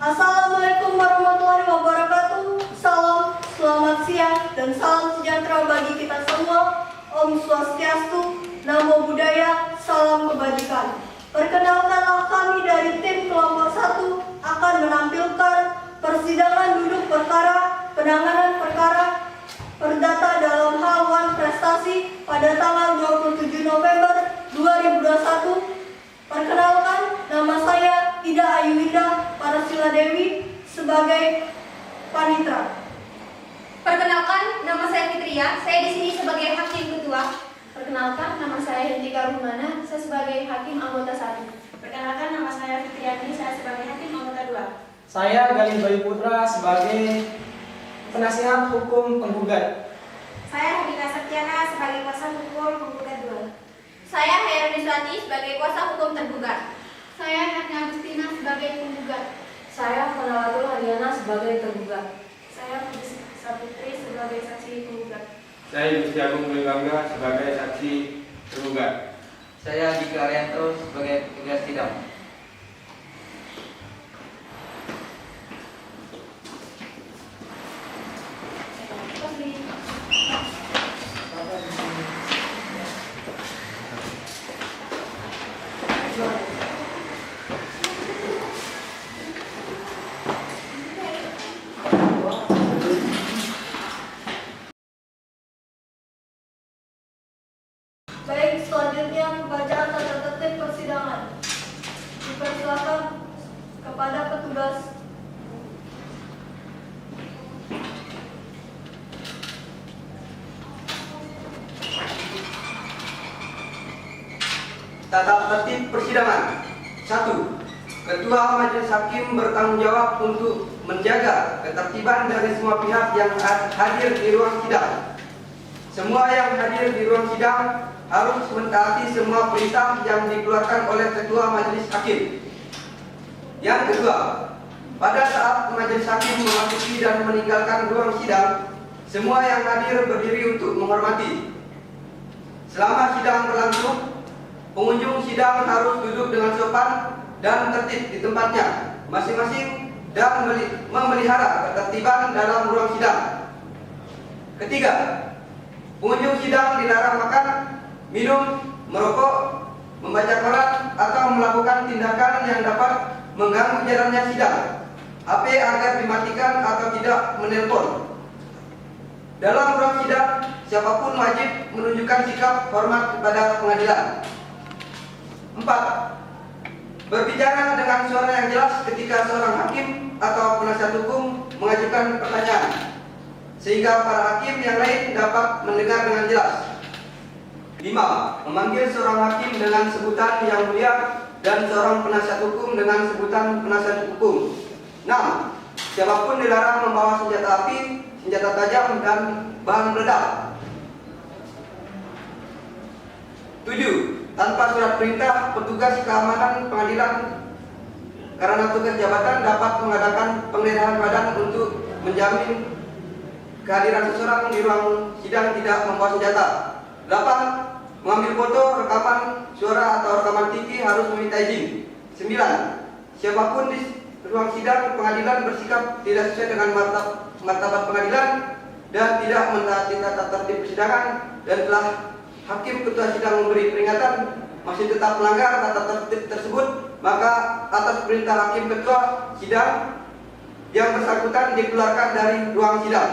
Assalamualaikum warahmatullahi wabarakatuh. Salam, selamat siang, dan salam sejahtera bagi kita semua. Om Swastiastu, Namo Buddhaya, salam kebajikan. Perkenalkanlah kami dari tim kelompok 1 akan menampilkan persidangan duduk perkara, penanganan perkara, perdata dalam hal wan prestasi pada tanggal 27 November 2021. Perkenalkan, nama saya Ida Ayuwinda Parasila Dewi sebagai panitra. Perkenalkan, nama saya Fitria. Saya di sini sebagai hakim ketua. Perkenalkan, nama saya Hendika Rumana. Saya sebagai hakim anggota 1. Perkenalkan, nama saya Fitriani. Saya sebagai hakim anggota 2. Saya Galih Bayu Putra sebagai penasihat hukum penggugat. Saya Hendika Septiana sebagai kuasa hukum penggugat 2. Saya Herni Suwati sebagai kuasa hukum tergugat. Saya Herni Agustina sebagai penggugat. Saya Fanalatul Hadiana sebagai tergugat. Saya Putri Saputri sebagai saksi penggugat. Saya Gusti Agung Bangga sebagai saksi tergugat. Saya Dika Arianto sebagai petugas sidang. Baik, selanjutnya pembacaan tata tertib persidangan. Dipersilakan kepada petugas. Tata tertib persidangan. 1. Ketua Majelis Hakim bertanggung jawab untuk menjaga ketertiban dari semua pihak yang hadir di ruang sidang. Semua yang hadir di ruang sidang harus mentaati semua perintah yang dikeluarkan oleh Ketua Majelis Hakim. Yang kedua, pada saat Majelis Hakim memasuki dan meninggalkan ruang sidang, semua yang hadir berdiri untuk menghormati. Selama sidang berlangsung, pengunjung sidang harus duduk dengan sopan dan tertib di tempatnya masing-masing dan memelihara ketertiban dalam ruang sidang. Ketiga, pengunjung sidang dilarang makan, minum, merokok, membaca koran, atau melakukan tindakan yang dapat mengganggu jalannya sidang. HP agar dimatikan atau tidak menelpon. Dalam ruang sidang, siapapun wajib menunjukkan sikap hormat kepada pengadilan. 4. Berbicara dengan suara yang jelas ketika seorang hakim atau penasihat hukum mengajukan pertanyaan, sehingga para hakim yang lain dapat mendengar dengan jelas. 5. Memanggil seorang hakim dengan sebutan yang mulia dan seorang penasihat hukum dengan sebutan penasihat hukum. 6. Siapapun dilarang membawa senjata api, senjata tajam, dan bahan peledak. 7. Tanpa surat perintah, petugas keamanan pengadilan karena tugas jabatan dapat mengadakan penggeledahan badan untuk menjamin kehadiran seseorang di ruang sidang tidak membawa senjata. 8. Mengambil foto, rekaman suara atau rekaman TV harus meminta izin. 9. Siapapun di ruang sidang pengadilan bersikap tidak sesuai dengan martabat pengadilan dan tidak mentaati tata tertib persidangan dan telah hakim ketua sidang memberi peringatan masih tetap melanggar tata tertib tersebut, maka atas perintah hakim ketua sidang yang bersangkutan dikeluarkan dari ruang sidang.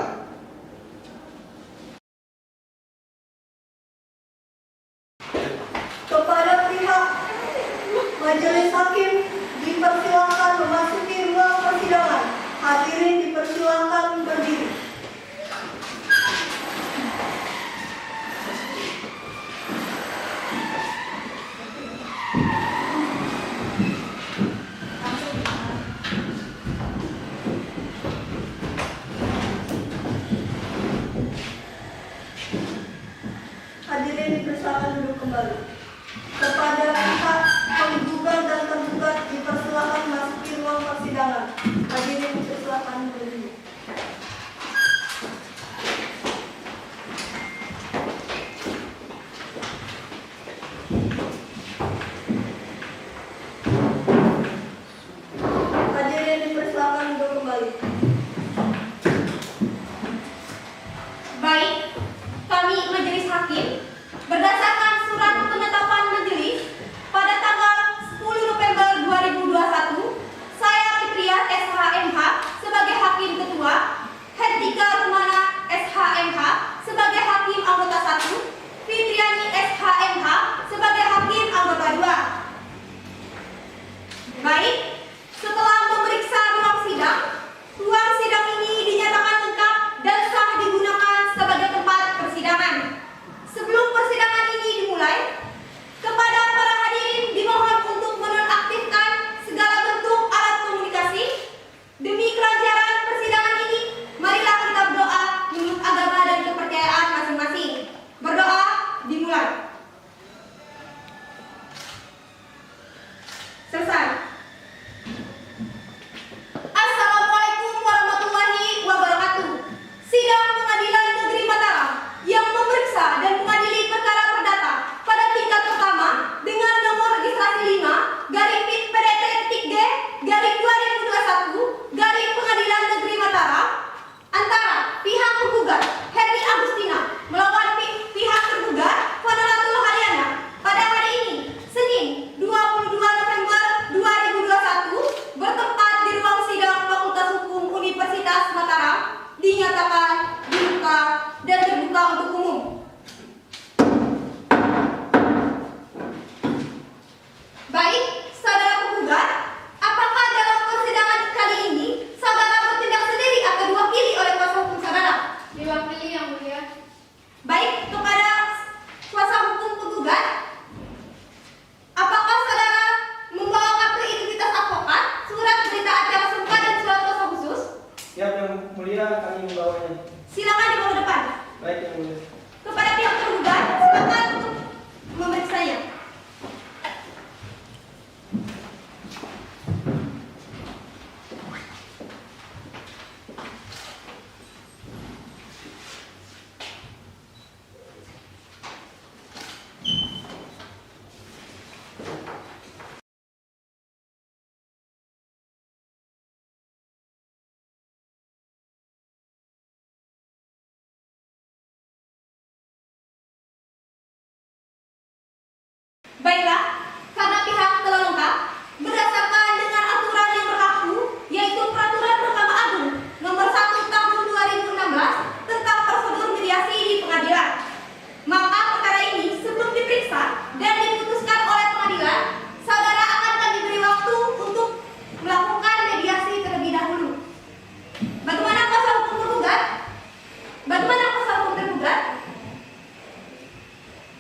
Kepada pihak Majelis Hakim dipersilakan memasuki ruang persidangan. Hadirin dipersilakan berdiri. Hadirin dipersilakan duduk kembali. Kepada pihak penggugat dan tergugat dipersilakan masuki ruang persidangan. Hadirin dipersilakan berdiri. Hadirin dipersilakan hakim, berdasarkan surat penetapan majelis pada tanggal 10 November 2021, saya Fitria SHMH sebagai hakim ketua, Hendika Rumana SHMH sebagai hakim anggota 1, Fitriani SHMH sebagai hakim anggota 2. Baik, setelah memeriksa ruang sidang ini dinyatakan lengkap dan sah digunakan sebagai tempat persidangan. Sebelum persidangan ini dimulai, kepada para hadirin dimohon untuk menonaktifkan segala bentuk alat komunikasi. Demi kelancaran persidangan ini, marilah kita berdoa menurut agama dan kepercayaan masing-masing. Berdoa dimulai. Selesai. Assalamualaikum warahmatullahi wabarakatuh. Sidang Pengadilan Negeri Mataram yang memeriksa dan mengadili perkara perdata pada tingkat pertama dengan nomor registrasi 5/PDT-G/2021 Pengadilan Negeri Mataram antara pihak penggugat Herni Agustina melawan pihak tergugat Fanalatul Haryana pada hari ini, Senin 22 November 2021, bertempat di ruang sidang Fakultas Hukum Universitas Mataram, dinyatakan dibuka dan terbuka untuk umum. Baik, saudara penggugat, apakah dalam persidangan kali ini saudara bertindak sendiri atau diwakili oleh kuasa hukum saudara? Diwakili yang mulia. Baik, kepada kuasa hukum penggugat, apakah saudara membawa kartu identitas advokat, surat berita acara serupa dan surat kuasa khusus? Siap yang mulia, kami membawanya. Silakan dibawa ke depan. Baik yang mulia. Kepada pihak tergugat, silakan untuk memeriksanya. Baiklah, karena pihak telah lengkap, berdasarkan dengan aturan yang berlaku, yaitu Peraturan Mahkamah Agung Nomor 1 Tahun 2016 tentang prosedur mediasi di pengadilan. Maka perkara ini sebelum diperiksa dan diputuskan oleh pengadilan, saudara akan kami beri waktu untuk melakukan mediasi terlebih dahulu. Bagaimana kuasa hukum tergugat?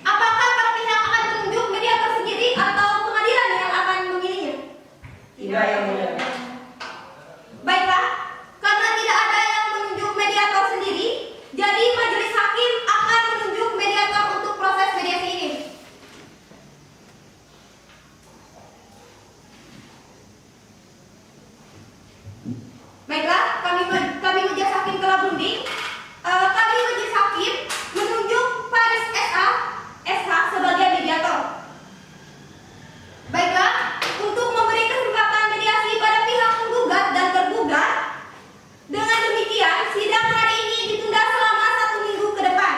Apakah para pihak akan menunjuk mediator sendiri atau pengadilan yang akan memilihnya? Tidak yang mulia. Baiklah, karena tidak ada yang menunjuk mediator sendiri, jadi majelis hakim akan menunjuk mediator untuk proses mediasi ini. Baiklah, kami majelis hakim telah berunding. Kami majelis hakim menunjuk Faris SH sebagai mediator. Baiklah, untuk memberi kesempatan mediasi pada pihak penggugat dan tergugat, dengan demikian sidang hari ini ditunda selama 1 minggu ke depan.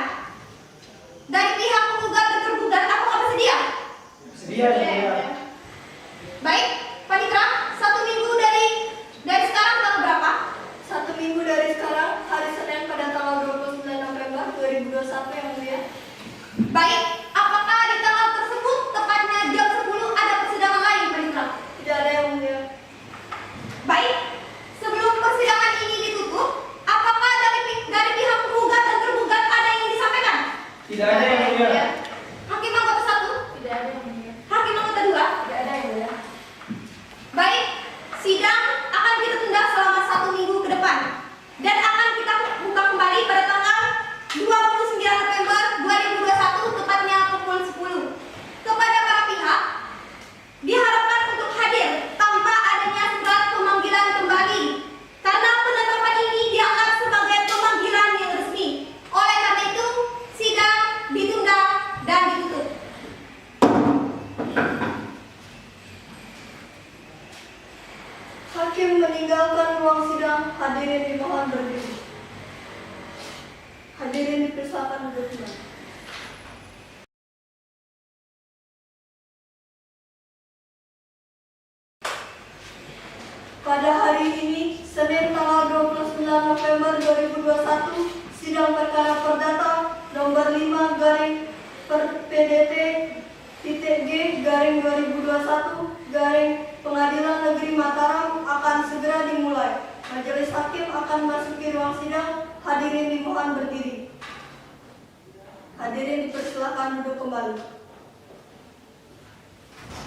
Dari pihak penggugat dan tergugat, apakah bersedia? Sedia yang mulia. Baik, Panitra, 1 minggu dari sekarang tanggal berapa? 1 minggu dari sekarang, hari Senin pada tanggal 29 November 2021 yang mulia. Baik, apakah di tanggal tersebut tepatnya jam 10 ada persidangan lain, Panitra? Tidak ada yang mulia. Baik, sebelum persidangan ini ditutup, apakah dari pihak penggugat dan tergugat ada yang disampaikan? Tidak ada yang mulia. Hakim anggota 1, Tidak ada yang mulia. hakim anggota 2. Tidak ada yang mulia. Baik, sidang akan kita tunda selama 1 minggu ke depan dan akan kita buka kembali pada tanggal 29 November 2021 tepatnya pukul 10. Kepada para pihak diharapkan untuk hadir tanpa adanya surat pemanggilan kembali karena penetapan ini dianggap sebagai pemanggilan yang resmi. Oleh karena itu, sidang ditunda dan ditutup. Hakim meninggalkan ruang sidang, hadirin dimohon berdiri. Hadirin dipersilakan duduk kembali. Pada hari ini, Senin tanggal 29 November 2021, sidang perkara perdata nomor 5 garing per PDT titik G garing 2021 garing Pengadilan Negeri Mataram akan segera dimulai. Majelis hakim akan memasuki ruang sidang. Hadirin dimohon berdiri. Hadirin dipersilakan duduk kembali.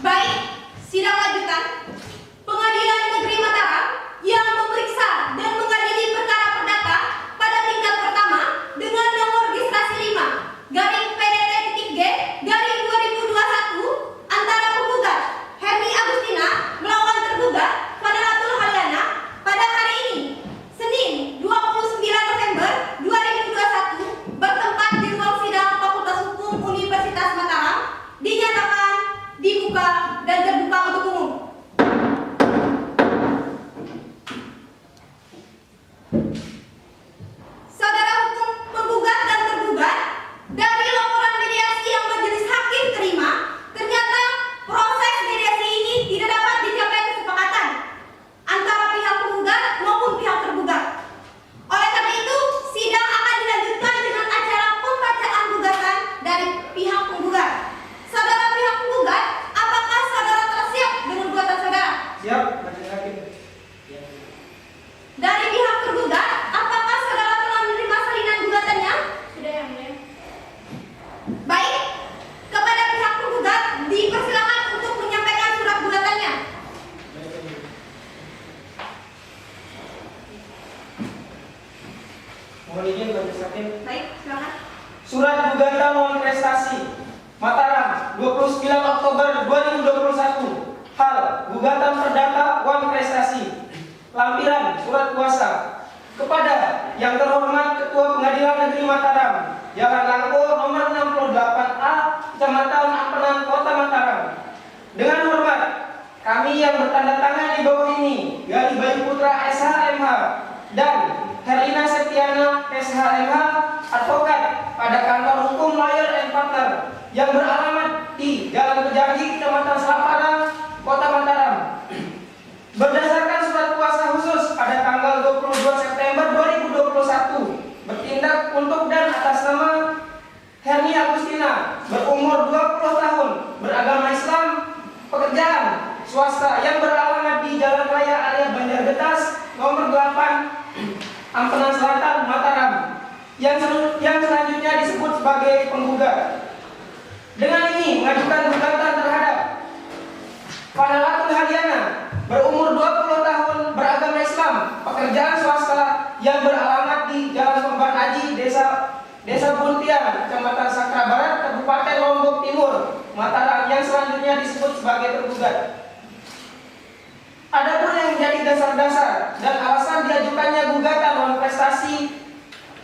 Baik, sidang lanjutan. Pengadilan Negeri Mataram yang memeriksa dan mengadili perkara perdata pada tingkat pertama dengan nomor registrasi 5 garing PDT titik G garing 2021 antara penggugat Herni Agustina melawan tergugat Fanalatul Halyana pada hari ini, Senin 29 November 2021 bertempat di ruang sidang Fakultas Hukum Universitas Mataram, dinyatakan dibuka dan terbuka untuk umum. Saudara hukum penggugat dan tergugat, dari laporan mediasi yang majelis hakim terima, ternyata proses mediasi ini tidak dapat dicapai kesepakatan antara pihak penggugat maupun pihak tergugat. Oleh karena itu, sidang akan dilanjutkan dengan acara pembacaan gugatan dari pihak penggugat. Saudara pihak penggugat, apakah saudara telah siap dengan gugatan saudara? Siap, majelis hakim. Dari pihak tergugat, apakah saudara telah menerima salinan gugatannya? Sudah, Yang Mulia. Baik, kepada pihak penggugat dipersilakan untuk menyampaikan surat gugatannya. Mohon izin majelis hakim. Baik, silakan. Surat gugatan non prestasi Mataram 29 Oktober 2021. Hal gugatan perdata wan prestasi. Lampiran surat kuasa kepada yang terhormat Ketua Pengadilan Negeri Mataram, Jalan Langko nomor 68A, Kecamatan Ampenan, Kota Mataram. Dengan hormat, kami yang bertanda tangan di bawah ini, Gali Bayu Putra SHMH dan Herlina Septiana SHMH, advokat pada kantor hukum Lawyer and Partner yang beralamat di Jalan Pejanji, Kecamatan Selapara, Kota Mataram. Berdasarkan surat kuasa khusus pada tanggal 22 September 2021, bertindak untuk dan atas nama Herni Agustina, berumur 20 tahun, beragama Islam, pekerjaan swasta yang beralamat di Jalan Raya Area Banjargetas nomor 8 Ampenan Selatan, Mataram, yang selanjutnya disebut sebagai penggugat. Dengan ini mengajukan gugatan terhadap Fanalatul Halyana, berumur 20 tahun, beragama Islam, pekerjaan swasta yang beralamat di Jalan Sumban Aji, Desa Buntian, Kecamatan Sakra Barat, Kabupaten Lombok Timur, Mataram, yang selanjutnya disebut sebagai tergugat. Adapun yang menjadi dasar-dasar dan alasan diajukannya gugatan non prestasi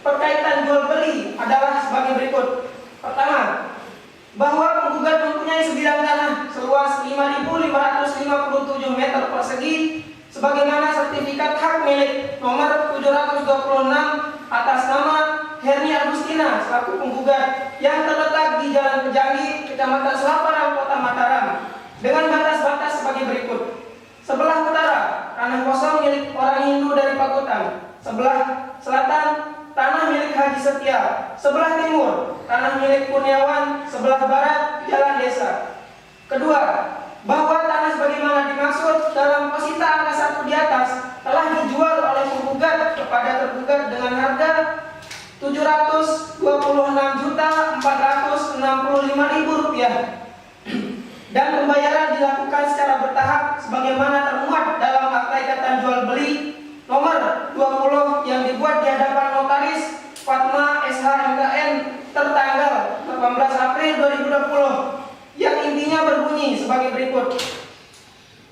berkaitan jual beli adalah sebagai berikut. Pertama, bahwa penggugat mempunyai sebidang tanah seluas 5.557 meter persegi sebagaimana sertifikat hak milik nomor 726 atas nama Herni Agustina selaku penggugat yang terletak di Jalan Pejangi, Kecamatan Selapara, Kota Mataram, dengan batas-batas sebagai berikut. Sebelah utara, tanah kosong milik orang Hindu dari Pakutan. Sebelah selatan, tanah milik Haji Setia. Sebelah timur, tanah milik Kurniawan. Sebelah barat, jalan desa. Kedua, bahwa tanah sebagaimana dimaksud dalam posita angka 1 di atas telah dijual oleh penggugat kepada tergugat dengan harga Rp726.465.000 dan pembayaran dilakukan secara bertahap sebagaimana termuat dalam akta ikatan jual beli nomor 20 yang dibuat di hadapan notaris Fatma SHMKN tertanggal 18 April 2020 yang intinya berbunyi sebagai berikut.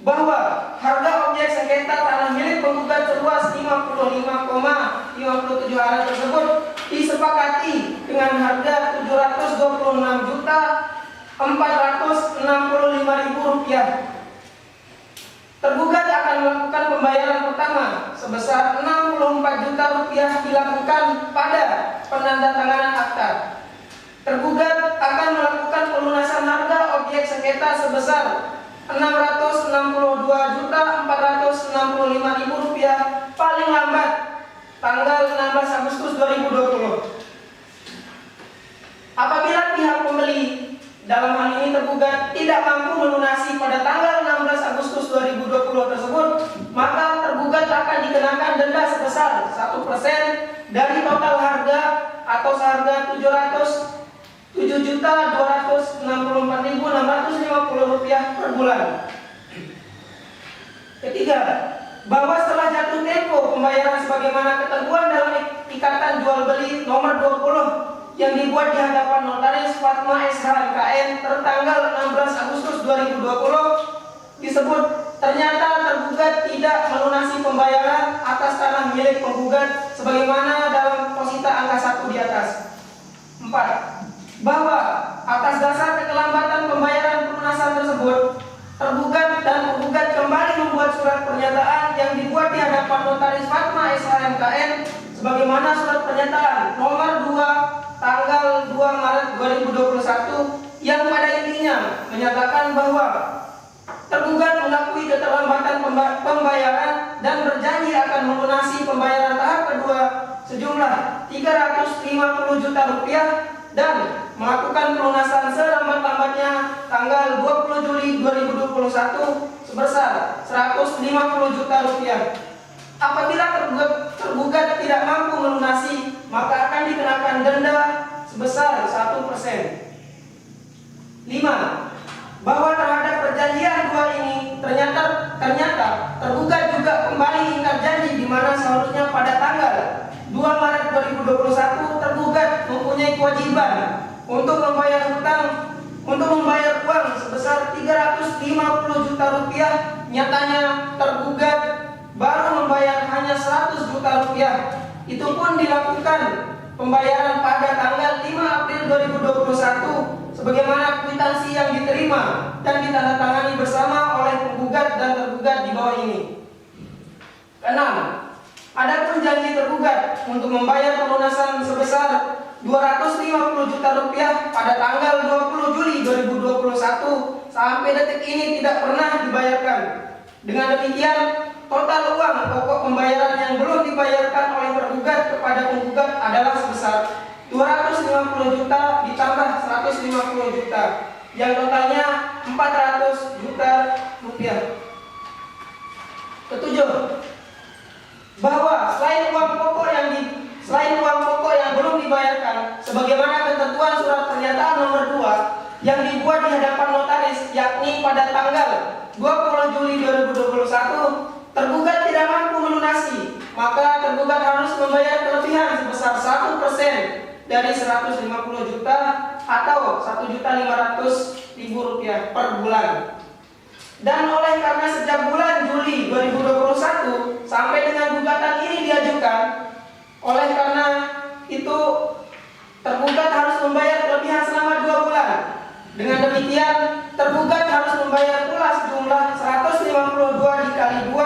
Bahwa harga objek sengketa tanah milik penggugat seluas 55,57 ha tersebut disepakati dengan harga Rp726.465.000. Tergugat akan melakukan pembayaran pertama sebesar Rp64 juta dilakukan pada penandatanganan akta. Tergugat akan melakukan pelunasan harga objek sengketa sebesar Rp662.465.000 paling lambat tanggal 16 Agustus 2020. Apabila pihak pembeli dalam hal ini tergugat tidak mampu melunasi pada tanggal 16 Agustus 2020 tersebut, maka tergugat akan dikenakan denda sebesar 1% dari total harga atau seharga Rp7.264.650 per bulan. Ketiga, bahwa setelah jatuh tempo pembayaran sebagaimana ketentuan dalam Ikatan Jual Beli nomor 20 yang dibuat di hadapan Notaris Fatma SHMKN tertanggal 16 Agustus 2020 disebut ternyata tergugat tidak melunasi pembayaran atas tanah milik penggugat sebagaimana dalam posita angka 1 di atas. 4. Bahwa atas dasar keterlambatan pembayaran pelunasan tersebut, tergugat dan penggugat kembali membuat surat pernyataan yang dibuat di hadapan Notaris Fatma SHMKN sebagaimana surat pernyataan nomor 2 tanggal 2 Maret 2021 yang pada intinya menyatakan bahwa tergugat mengakui keterlambatan pembayaran dan berjanji akan melunasi pembayaran tahap kedua sejumlah Rp350 juta dan melakukan pelunasan selambat-lambatnya tanggal 20 Juli 2021 sebesar Rp150 juta. Apabila tergugat tidak mampu melunasi, maka akan dikenakan denda sebesar 1%. 5. Bahwa terhadap perjanjian dua ini ternyata tergugat juga kembali ingkar janji di mana seharusnya pada tanggal 2 Maret 2021 tergugat mempunyai kewajiban untuk membayar uang sebesar Rp350 juta. Nyatanya tergugat baru membayar hanya Rp100 juta. Itu pun dilakukan pembayaran pada tanggal 5 April 2021 sebagaimana kwitansi yang diterima dan ditandatangani bersama oleh penggugat dan tergugat di bawah ini. 6. Adapun janji tergugat untuk membayar pelunasan sebesar Rp250 juta pada tanggal 20 Juli 2021 sampai detik ini tidak pernah dibayarkan. Dengan demikian, total uang pokok pembayaran yang belum dibayarkan oleh tergugat kepada penggugat adalah sebesar Rp250 juta ditambah Rp150 juta, yang totalnya Rp400 juta. Ketujuh, bahwa selain uang pokok yang belum dibayarkan, sebagaimana ketentuan surat pernyataan nomor 2 yang dibuat di hadapan notaris, yakni pada tanggal 20 Juli 2021, tergugat tidak mampu melunasi, maka tergugat harus membayar kelebihan sebesar 1% dari Rp150 juta atau Rp1.500.000 per bulan. Dan oleh karena sejak bulan Juli 2021 sampai dengan gugatan ini diajukan, oleh karena itu tergugat harus membayar kelebihan selama 2 bulan. Dengan demikian, tergugat harus membayar pula sejumlah 152 dikali 2,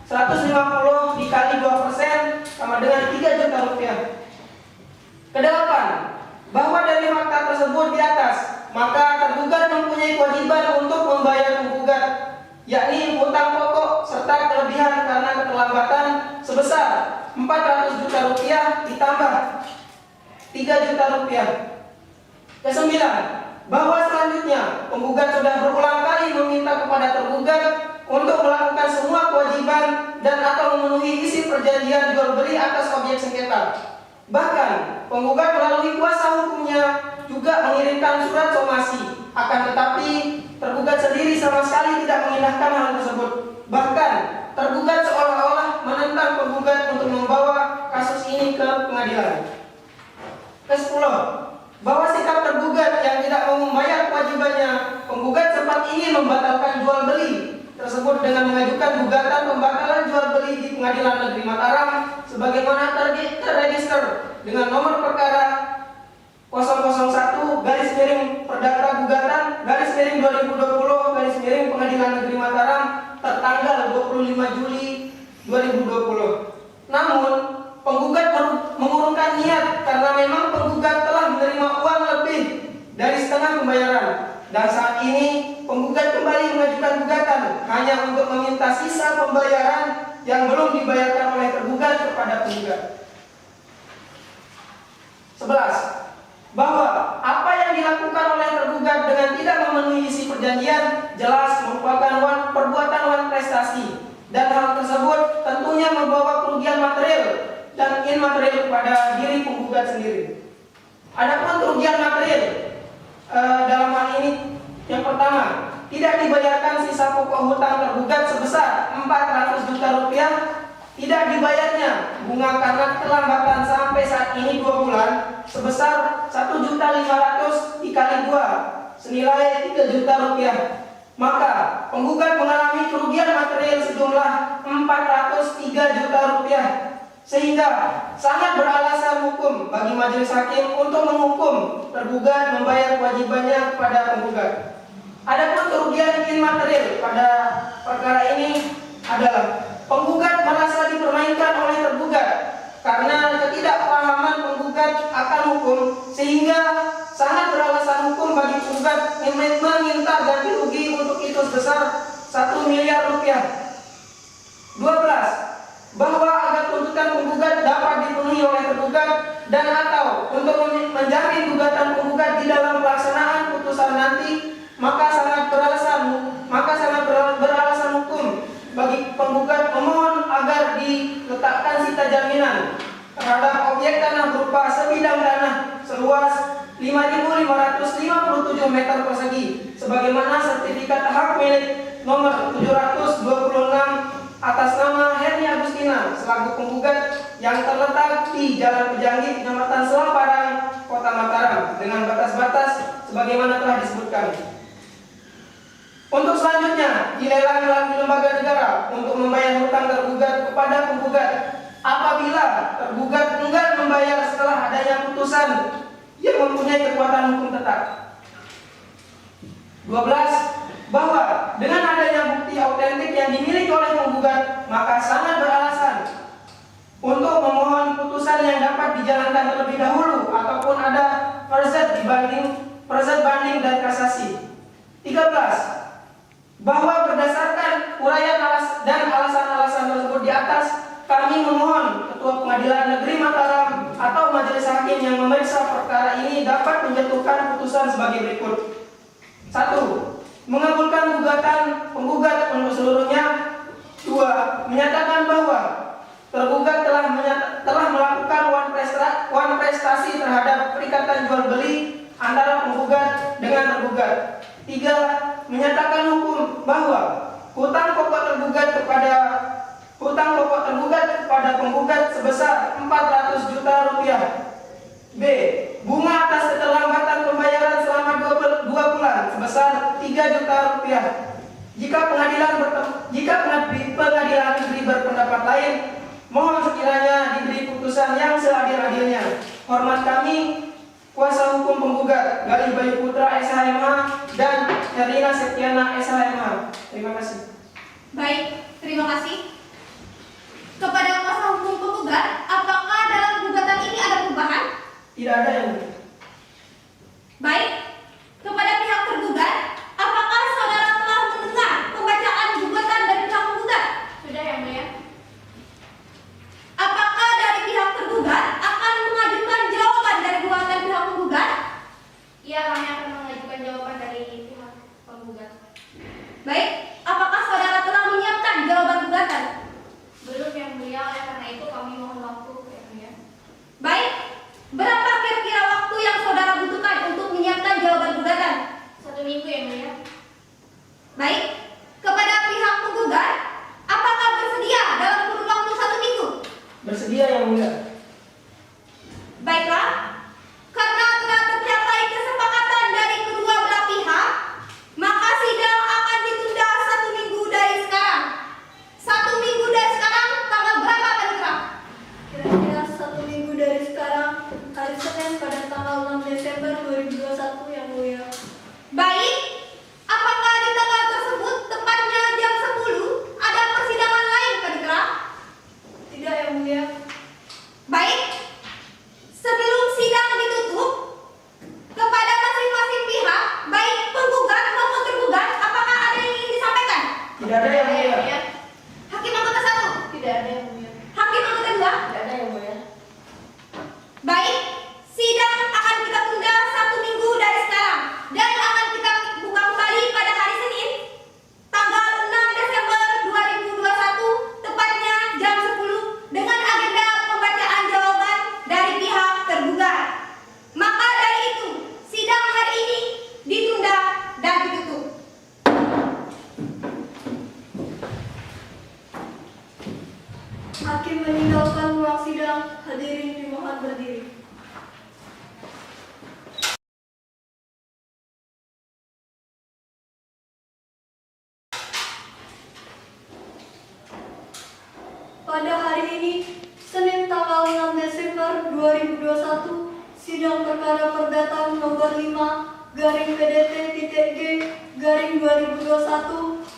150 dikali 2% sama dengan Rp3 juta. Kedelapan, bahwa dari fakta tersebut di atas, maka tergugat mempunyai kewajiban untuk membayar penggugat, yakni hutang pokok serta kelebihan karena keterlambatan sebesar Rp400 juta ditambah Rp3 juta. Kesembilan, bahwa selanjutnya penggugat sudah berulang kali meminta kepada tergugat untuk melakukan semua kewajiban dan atau memenuhi isi perjanjian jual beli atas objek sengketa. Bahkan penggugat melalui kuasa hukumnya juga mengirimkan surat somasi, akan tetapi tergugat sendiri sama sekali tidak mengindahkan hal tersebut. Bahkan tergugat seolah-olah menentang penggugat untuk membawa kasus ini ke pengadilan. Ke-10, bahwa sikap tergugat yang tidak mau membayar kewajibannya, penggugat sempat ingin membatalkan jual beli tersebut dengan mengajukan gugatan pembatalan jual beli di Pengadilan Negeri Mataram sebagaimana terregister dengan nomor perkara 001/Perdata Gugatan /2020 Pengadilan Negeri Mataram tertanggal 25 Juli 2020. Namun penggugat mengurungkan niat karena memang penggugat telah menerima uang lebih dari setengah pembayaran dan saat ini penggugat kembali mengajukan gugatan hanya untuk meminta sisa pembayaran yang belum dibayarkan oleh tergugat kepada penggugat. 11. Bahwa apa yang dilakukan oleh tergugat dengan tidak memenuhi isi perjanjian jelas merupakan perbuatan wan prestasi, dan hal tersebut tentunya membawa kerugian material dan imaterial kepada diri penggugat sendiri. Adapun kerugian material dalam hal ini, yang pertama, tidak dibayarkan sisa pokok hutang tergugat sebesar 400 juta rupiah, tidak dibayarnya bunga karena keterlambatan sampai saat ini 2 bulan sebesar 1.500.000 dikali 2 senilai 3 juta rupiah. Maka penggugat mengalami kerugian material sejumlah 403 juta rupiah, sehingga sangat beralasan hukum bagi majelis hakim untuk menghukum tergugat membayar kewajibannya kepada penggugat. Adapun kerugian imaterial pada perkara ini adalah penggugat merasa dipermainkan oleh tergugat karena ketidakpahaman penggugat akan hukum, sehingga sangat beralasan hukum bagi penggugat meminta ganti rugi untuk itu sebesar 1 miliar rupiah. 12. Bahwa agar tuntutan penggugat dapat dipenuhi oleh tergugat dan atau untuk menjamin gugatan penggugat di dalam pelaksanaan putusan nanti, maka sangat beralasan hukum bagi penggugat memohon agar diletakkan sita jaminan terhadap objek tanah berupa sebidang tanah seluas 5.557 meter persegi sebagaimana sertifikat hak milik nomor 726 atas nama Herni Agustina selaku penggugat yang terletak di Jalan Pejanggi, Kecamatan Selamparang, Kota Mataram dengan batas-batas sebagaimana telah disebutkan. Untuk selanjutnya, dilelang melalui lembaga negara untuk membayar hutang tergugat kepada penggugat apabila tergugat enggan membayar setelah adanya putusan yang mempunyai kekuatan hukum tetap. 12. Bahwa dengan adanya bukti autentik yang dimiliki oleh penggugat, maka sangat beralasan untuk memohon putusan yang dapat dijalankan terlebih dahulu ataupun ada proses banding dan kasasi. 13. Bahwa berdasarkan uraian dan alasan-alasan tersebut di atas, kami memohon Ketua Pengadilan Negeri Mataram atau majelis hakim yang memeriksa perkara ini dapat menjatuhkan putusan sebagai berikut. 1. Mengabulkan gugatan penggugat untuk seluruhnya. 2. Menyatakan bahwa tergugat telah melakukan wan prestasi terhadap perikatan jual beli antara penggugat dengan tergugat. 3. Menyatakan hukum bahwa hutang pokok tergugat kepada penggugat sebesar 400 juta rupiah. B. Bunga atas keterlambatan pembayaran selama 2 bulan sebesar 3 juta rupiah. Jika pengadilan negeri berpendapat lain, mohon sekiranya diberi putusan yang seadil-adilnya. Hormat kami, kuasa hukum penggugat Galih Bayu Putra SHMH dan Herlina Septiana SHMH. Terima kasih. Baik, terima kasih. Kepada kuasa hukum penggugat, apakah dalam gugatan ini ada perubahan? Tidak ada yang. Baik, kepada pihak tergugat, apakah saudara telah mendengar pembacaan gugatan dari pihak penggugat? Sudah yang mulia. Apakah dari pihak tergugat akan mengajukan jawaban dari gugatan pihak penggugat? Iya, kami akan mengajukan jawaban dari pihak penggugat. Baik, apakah saudara telah menyiapkan jawaban gugatan? Belum yang mulia, oleh karena itu kami mohon waktu yang mulia. Baik, berapa kira-kira waktu Sidang perkara perdata nomor 5 garing PDT.G/2021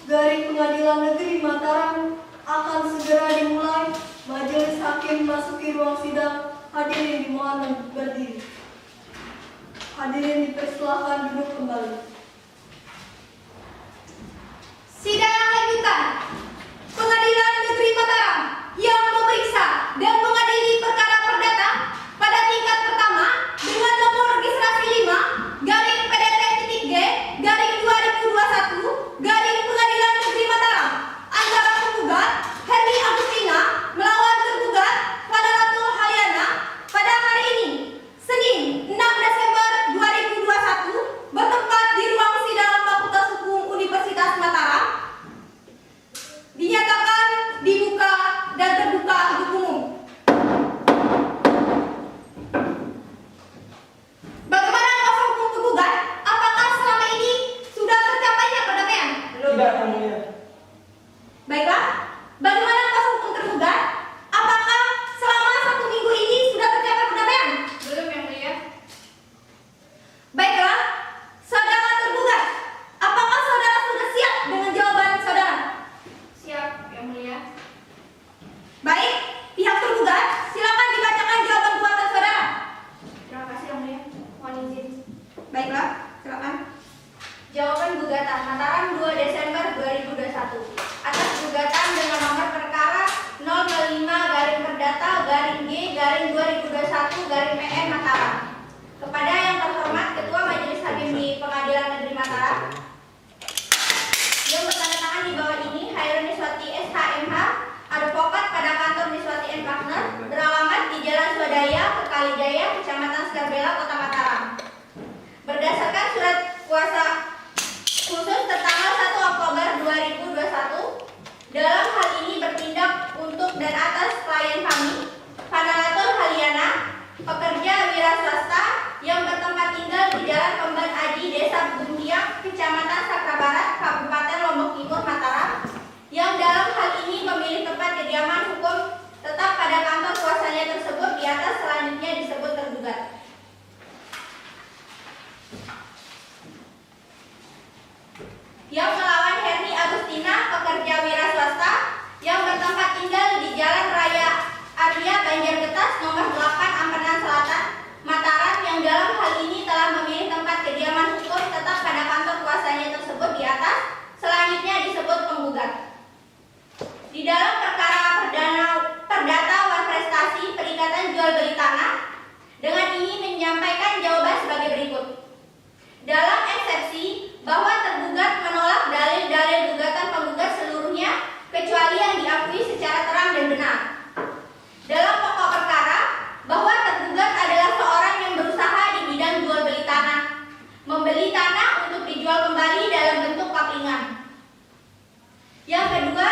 garing Pengadilan Negeri Mataram akan segera dimulai. Majelis hakim masuki ruang sidang. Hadirin dimohon berdiri. Hadirin dipersilakan duduk kembali. Sidang lanjutan. Pengadilan Negeri Mataram yang memeriksa dan mengadili perkara perdata pada tingkat pertama dengan nomor registrasi 5 garing PDT.G/2021 garing Pengadilan Negeri Mataram antara penggugat Herni Agustina melawan tergugat Fadalatul Halyana pada hari ini, Senin 6 Desember 2021 bertempat di ruang sidang Fakultas Hukum Universitas Mataram, dinyatakan dibuka dan terbuka untuk umum. Bagaimana kuasa hukum tergugat? Apakah selama ini sudah tercapainya perdamaian? Tidak, Yang Mulia. Baiklah. Bagaimana kuasa hukum tergugat? Apakah selama 1 minggu ini sudah tercapai perdamaian? Belum, Yang Mulia. Baiklah. Saudara tergugat, apakah saudara sudah siap dengan jawaban saudara? Siap, Yang Mulia. Baik, pihak tergugat, silakan dibacakan jawaban buatan saudara. Terima kasih, Yang Mulia. Mohon izin. Baiklah, silakan. Jawaban gugatan Mataram 2 Desember 2021 atas gugatan dengan nomor perkara 005-Perdata-G/2021-PN Mataram. Kepada yang terhormat Ketua Majelis Hakim di Pengadilan Negeri Mataram, yang bertanda tangan di bawah ini Hairun Niswati SHMH, advokat pada kantor Niswati & Partner, beralamat di Jalan Swadaya, Kekalijaya, Kecamatan Skarbela, Kota Mataram. Berdasarkan surat kuasa khusus tertanggal 1 Oktober 2021, dalam hal ini bertindak untuk dan atas klien kami, Fadalatul Halyana, pekerja wira swasta yang bertempat tinggal di Jalan Pemban Aji, Desa Buntiak, Kecamatan Sakra Barat, Kabupaten Lombok Timur, Mataram, yang dalam hal ini memilih tempat kediaman hukum tetap pada kantor kuasanya tersebut di atas selanjutnya disebut tergugat. Yang melawan Herni Agustina, pekerja wira swasta yang bertempat tinggal di Jalan Raya Arya Banjargetas nomor 8 Ampenan Selatan, Mataram, yang dalam hal ini telah memilih tempat kediaman hukum tetap pada kantor kuasanya tersebut di atas selanjutnya disebut penggugat. Di dalam perkara perdata wan prestasi perikatan jual beli tanah, dengan ini menyampaikan jawaban sebagai berikut. Dalam eksepsi bahwa tergugat menolak dalil-dalil gugatan penggugat seluruhnya kecuali yang diakui secara terang dan benar. Dalam pokok perkara bahwa tergugat adalah seorang yang berusaha di bidang jual beli tanah, membeli tanah untuk dijual kembali dalam bentuk kaplingan. Yang kedua,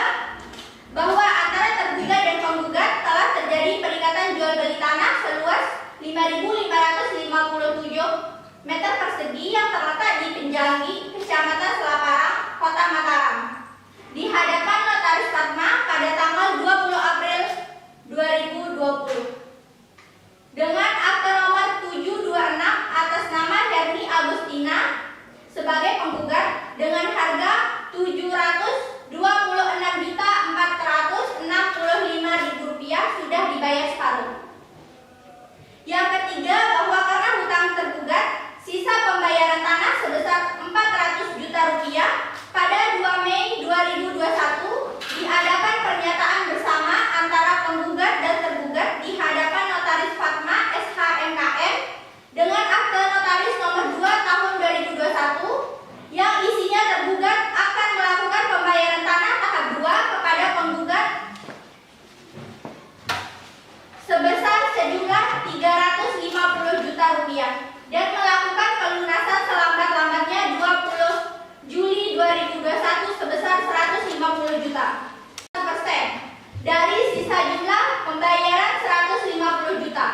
bahwa antara tergugat dan penggugat telah terjadi perikatan jual beli tanah seluas 5.557 meter persegi yang terletak di Penjanggi, Kecamatan Selaparang, Kota Mataram, di hadapan Notaris Fatma pada tanggal 20 April 2020 dengan akte nomor 726 atas nama Herni Agustina sebagai penggugat dengan harga Rp466.465.000 sudah dibayar separuh. Yang ketiga, bahwa karena hutang tergugat, sisa pembayaran tanah sebesar Rp400 juta pada 2 Mei 2021 di hadapan pernyataan bersama antara penggugat dan tergugat di hadapan Notaris Fatma SHMKM dengan akte notaris nomor 2 tahun 2021 yang isinya tergugat akan melakukan pembayaran tanah tahap 2 kepada penggugat sebesar sejumlah Rp350 juta dan melakukan pelunasan selambat-lambatnya 20 Juli 2021 sebesar Rp150 juta % dari sisa jumlah pembayaran Rp150 juta.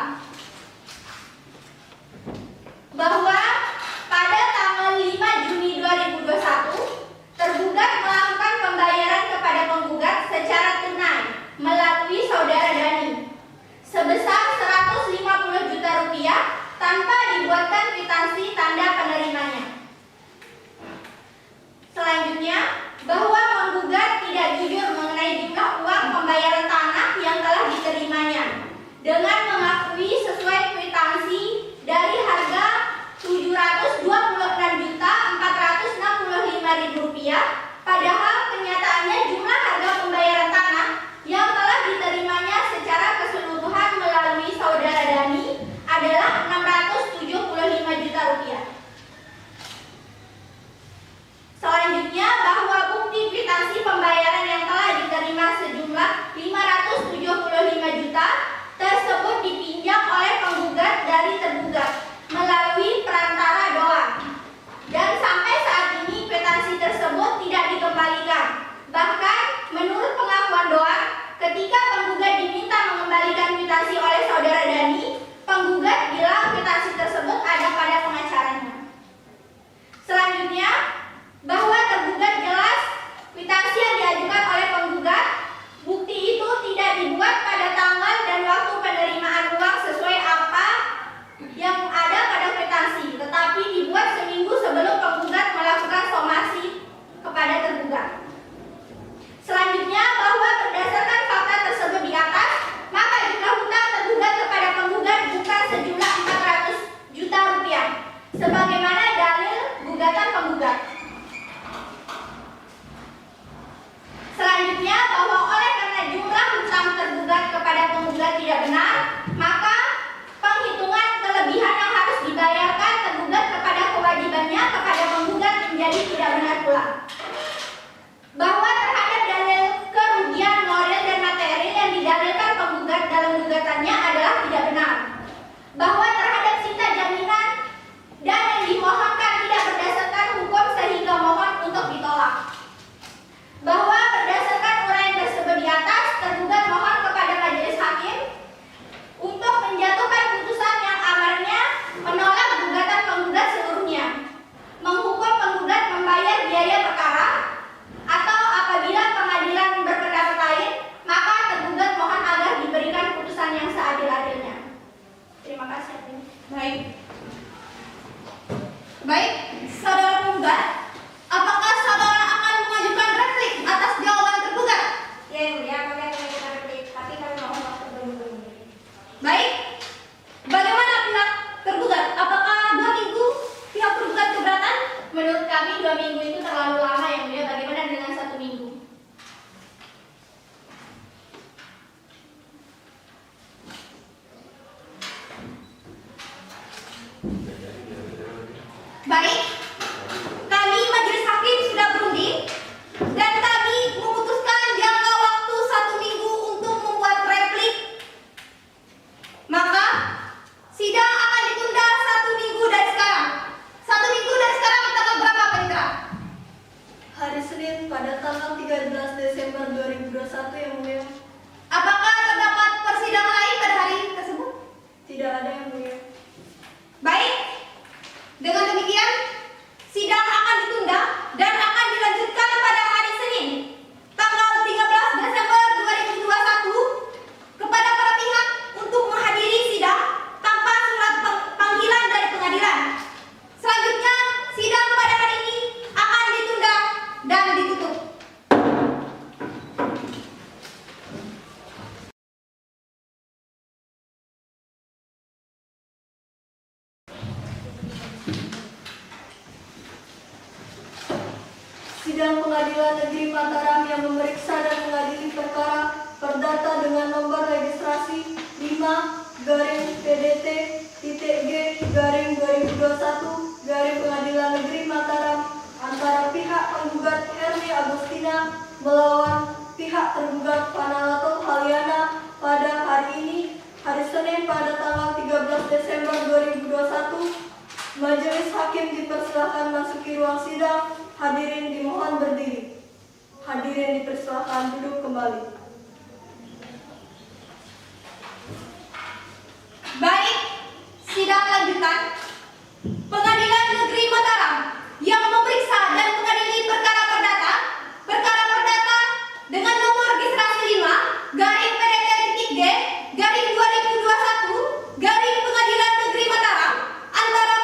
Bahwa pada tanggal 5 Juni 2021 tergugat melakukan pembayaran kepada penggugat secara tunai melalui saudara Dani sebesar Rp150 juta tanpa membuatkan kwitansi tanda penerimanya. Selanjutnya, bahwa penggugat tidak jujur mengenai jumlah uang pembayaran tanah yang telah diterimanya dengan mengakui sesuai kwitansi dari harga Rp465.000, padahal kenyataannya jumlah harga pembayaran tanah yang telah diterimanya secara keseluruhan melalui saudara Dani adalah Rp675 juta. Selanjutnya, bahwa bukti kwitansi pembayaran yang telah diterima sejumlah Rp575 juta tersebut dipinjam oleh penggugat dari tergugat melalui perantara doang, dan sampai saat ini kwitansi tersebut tidak dikembalikan. Bahkan menurut pengakuan doang, ketika penggugat diminta mengembalikan kwitansi oleh saudara Dani, penggugat bilang kwitansi tersebut ada pada pengacaranya. Selanjutnya, bahwa tergugat jelas kwitansi yang diajukan oleh penggugat, bukti itu tidak dibuat pada tanggal dan waktu penerimaan uang sesuai apa yang ada pada kwitansi, tetapi dibuat seminggu sebelum penggugat melakukan somasi kepada tergugat. Selanjutnya, bahwa berdasarkan fakta tersebut di atas, maka jumlah hutang tergugat kepada penggugat bukan sejumlah Rp400 juta, sebagaimana dalil gugatan penggugat. Selanjutnya, bahwa oleh karena jumlah hutang tergugat kepada penggugat tidak benar, maka penghitungan kelebihan yang harus dibayarkan tergugat kepada kewajibannya kepada penggugat menjadi tidak benar pula. Bahwa terhadap dalil kerugian moral dan materi yang didalilkan penggugat dalam gugatannya adalah tidak benar. Bahwa terhadap sita jaminan dan yang dimohonkan tidak berdasarkan hukum sehingga mohon untuk ditolak. Bahwa berdasarkan uraian tersebut di atas, tergugat mohon kepada majelis hakim untuk menjatuhkan putusan yang amarnya menolak gugatan penggugat seluruhnya, menghukum penggugat membayar biaya perkara, atau apabila pengadilan berpendapat lain, maka tergugat mohon agar diberikan putusan yang seadil-adilnya. Terima kasih. Baik, saudara penggugat, apakah saudara akan mengajukan replik atas jawaban tergugat? Ya, Yang Mulia, kami akan mengajukan replik, tapi kami mohon waktu berhubung. Baik, bagaimana pihak tergugat? Apakah 2 minggu pihak tergugat keberatan? Menurut kami 2 minggu itu terlalu lama, Yang Mulia. Bagaimana dengan 1 minggu? Baik, kami majelis hakim sudah berunding dan kami memutuskan jangka waktu 1 minggu untuk membuat replik. Maka sidang akan ditunda 1 minggu dari sekarang. 1 minggu dari sekarang tanggal berapa, Panitra? Hari Senin pada tanggal 13 Desember 2021, Yang Mulia. Apakah terdapat persidangan lain pada hari tersebut? Tidak ada, Yang Mulia. Baik, dengan demikian sidang akan ditunda dan akan dilanjutkan pada hari Senin tanggal 13 Desember 2021 kepada para pihak untuk menghadiri sidang tanpa surat panggilan dari pengadilan. Selanjutnya, sidang pada hari ini akan ditunda dan ditutup. Sidang Pengadilan Negeri Mataram yang memeriksa dan mengadili perkara perdata dengan nomor registrasi 5-PDT-G-Pengadilan Negeri Mataram antara pihak penggugat Herni Agustina melawan pihak tergugat Panalato Haliana pada hari ini, hari Senin pada tanggal 13 Desember 2021. Majelis hakim dipersilakan masuki ruang sidang. Hadirin dimohon berdiri. Hadirin dipersilakan duduk kembali. Baik, sidang lanjutan. Pengadilan Negeri Mataram yang memeriksa dan mengadili perkara perdata dengan nomor registrasi 5-PDT-G-2021 Pengadilan Negeri Mataram antara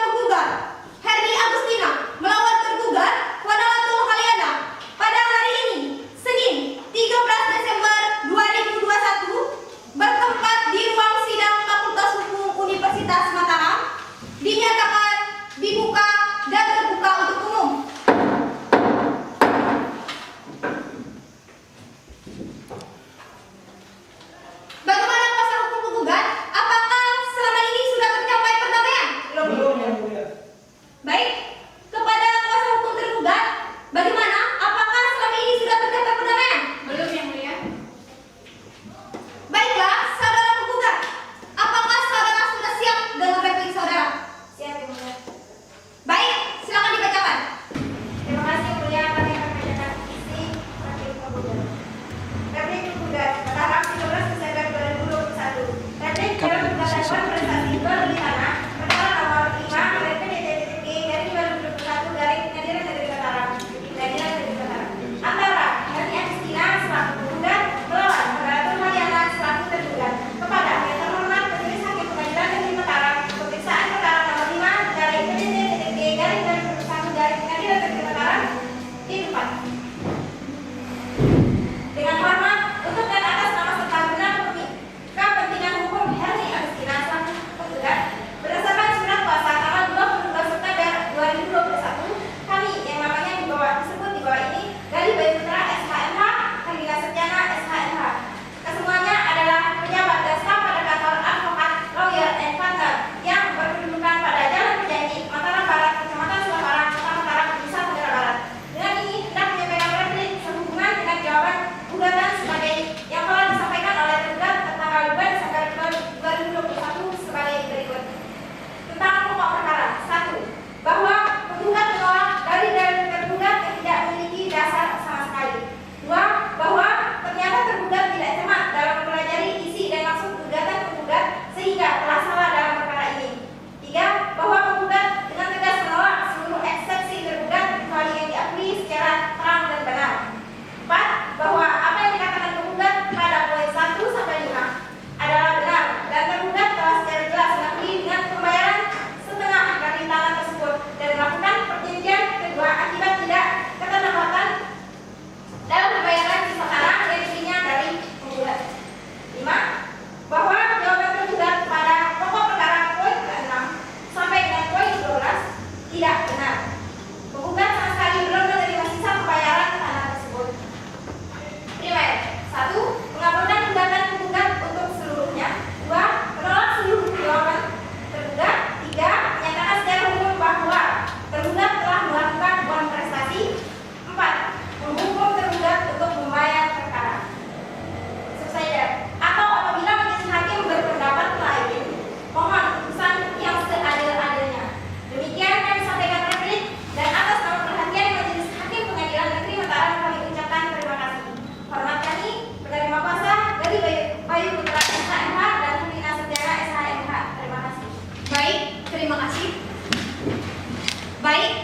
Baik,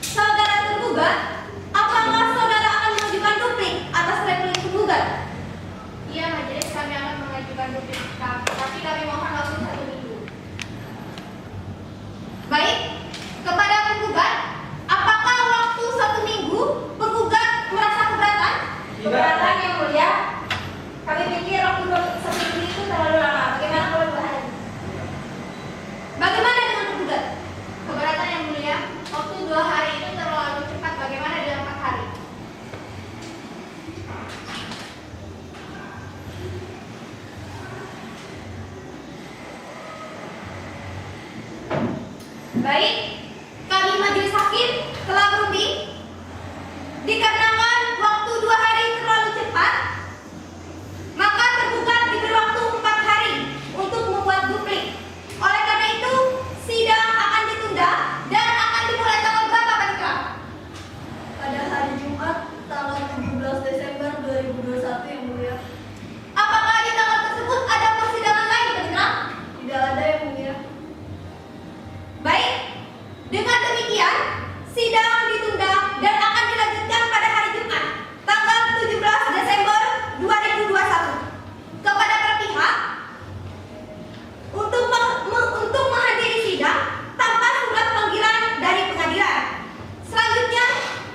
saudara tergugat, apakah saudara akan mengajukan duplik atas replik tergugat? Iya, majelis, kami akan mengajukan duplik, tapi kami mohon waktu 1 minggu. Baik, kepada penggugat, apakah waktu 1 minggu penggugat merasa keberatan? Keberatan yang mulia, kami pikir waktu 1 minggu itu terlalu lama. Bagaimana kalau 2 hari? Bagaimana dengan penggugat? Keberatan yang mulia, waktu 2 hari itu terlalu cepat. Bagaimana dengan 4 hari? Baik, kami majelis hakim telah berunding dikarenakan waktu 2 hari terlalu cepat, maka tergugat diberi waktu 4 hari untuk membuat duplik. Oleh karena itu, sidang akan ditunda dan akan dimulai tanggal berapa, Pak Dika? Pada hari Jumat, tanggal 17 Desember 2021 yang mulia. Apakah di tanggal tersebut ada persidangan lain, Pak Dika? Tidak ada yang mulia. Baik, dengan demikian sidang ditunda dan akan dilanjutkan pada hari Jumat, tanggal 17 Desember 2021. Kepada para pihak untuk menghadiri sidang tanpa surat panggilan dari pengadilan. Selanjutnya,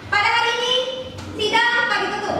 pada hari ini sidang kami tutup.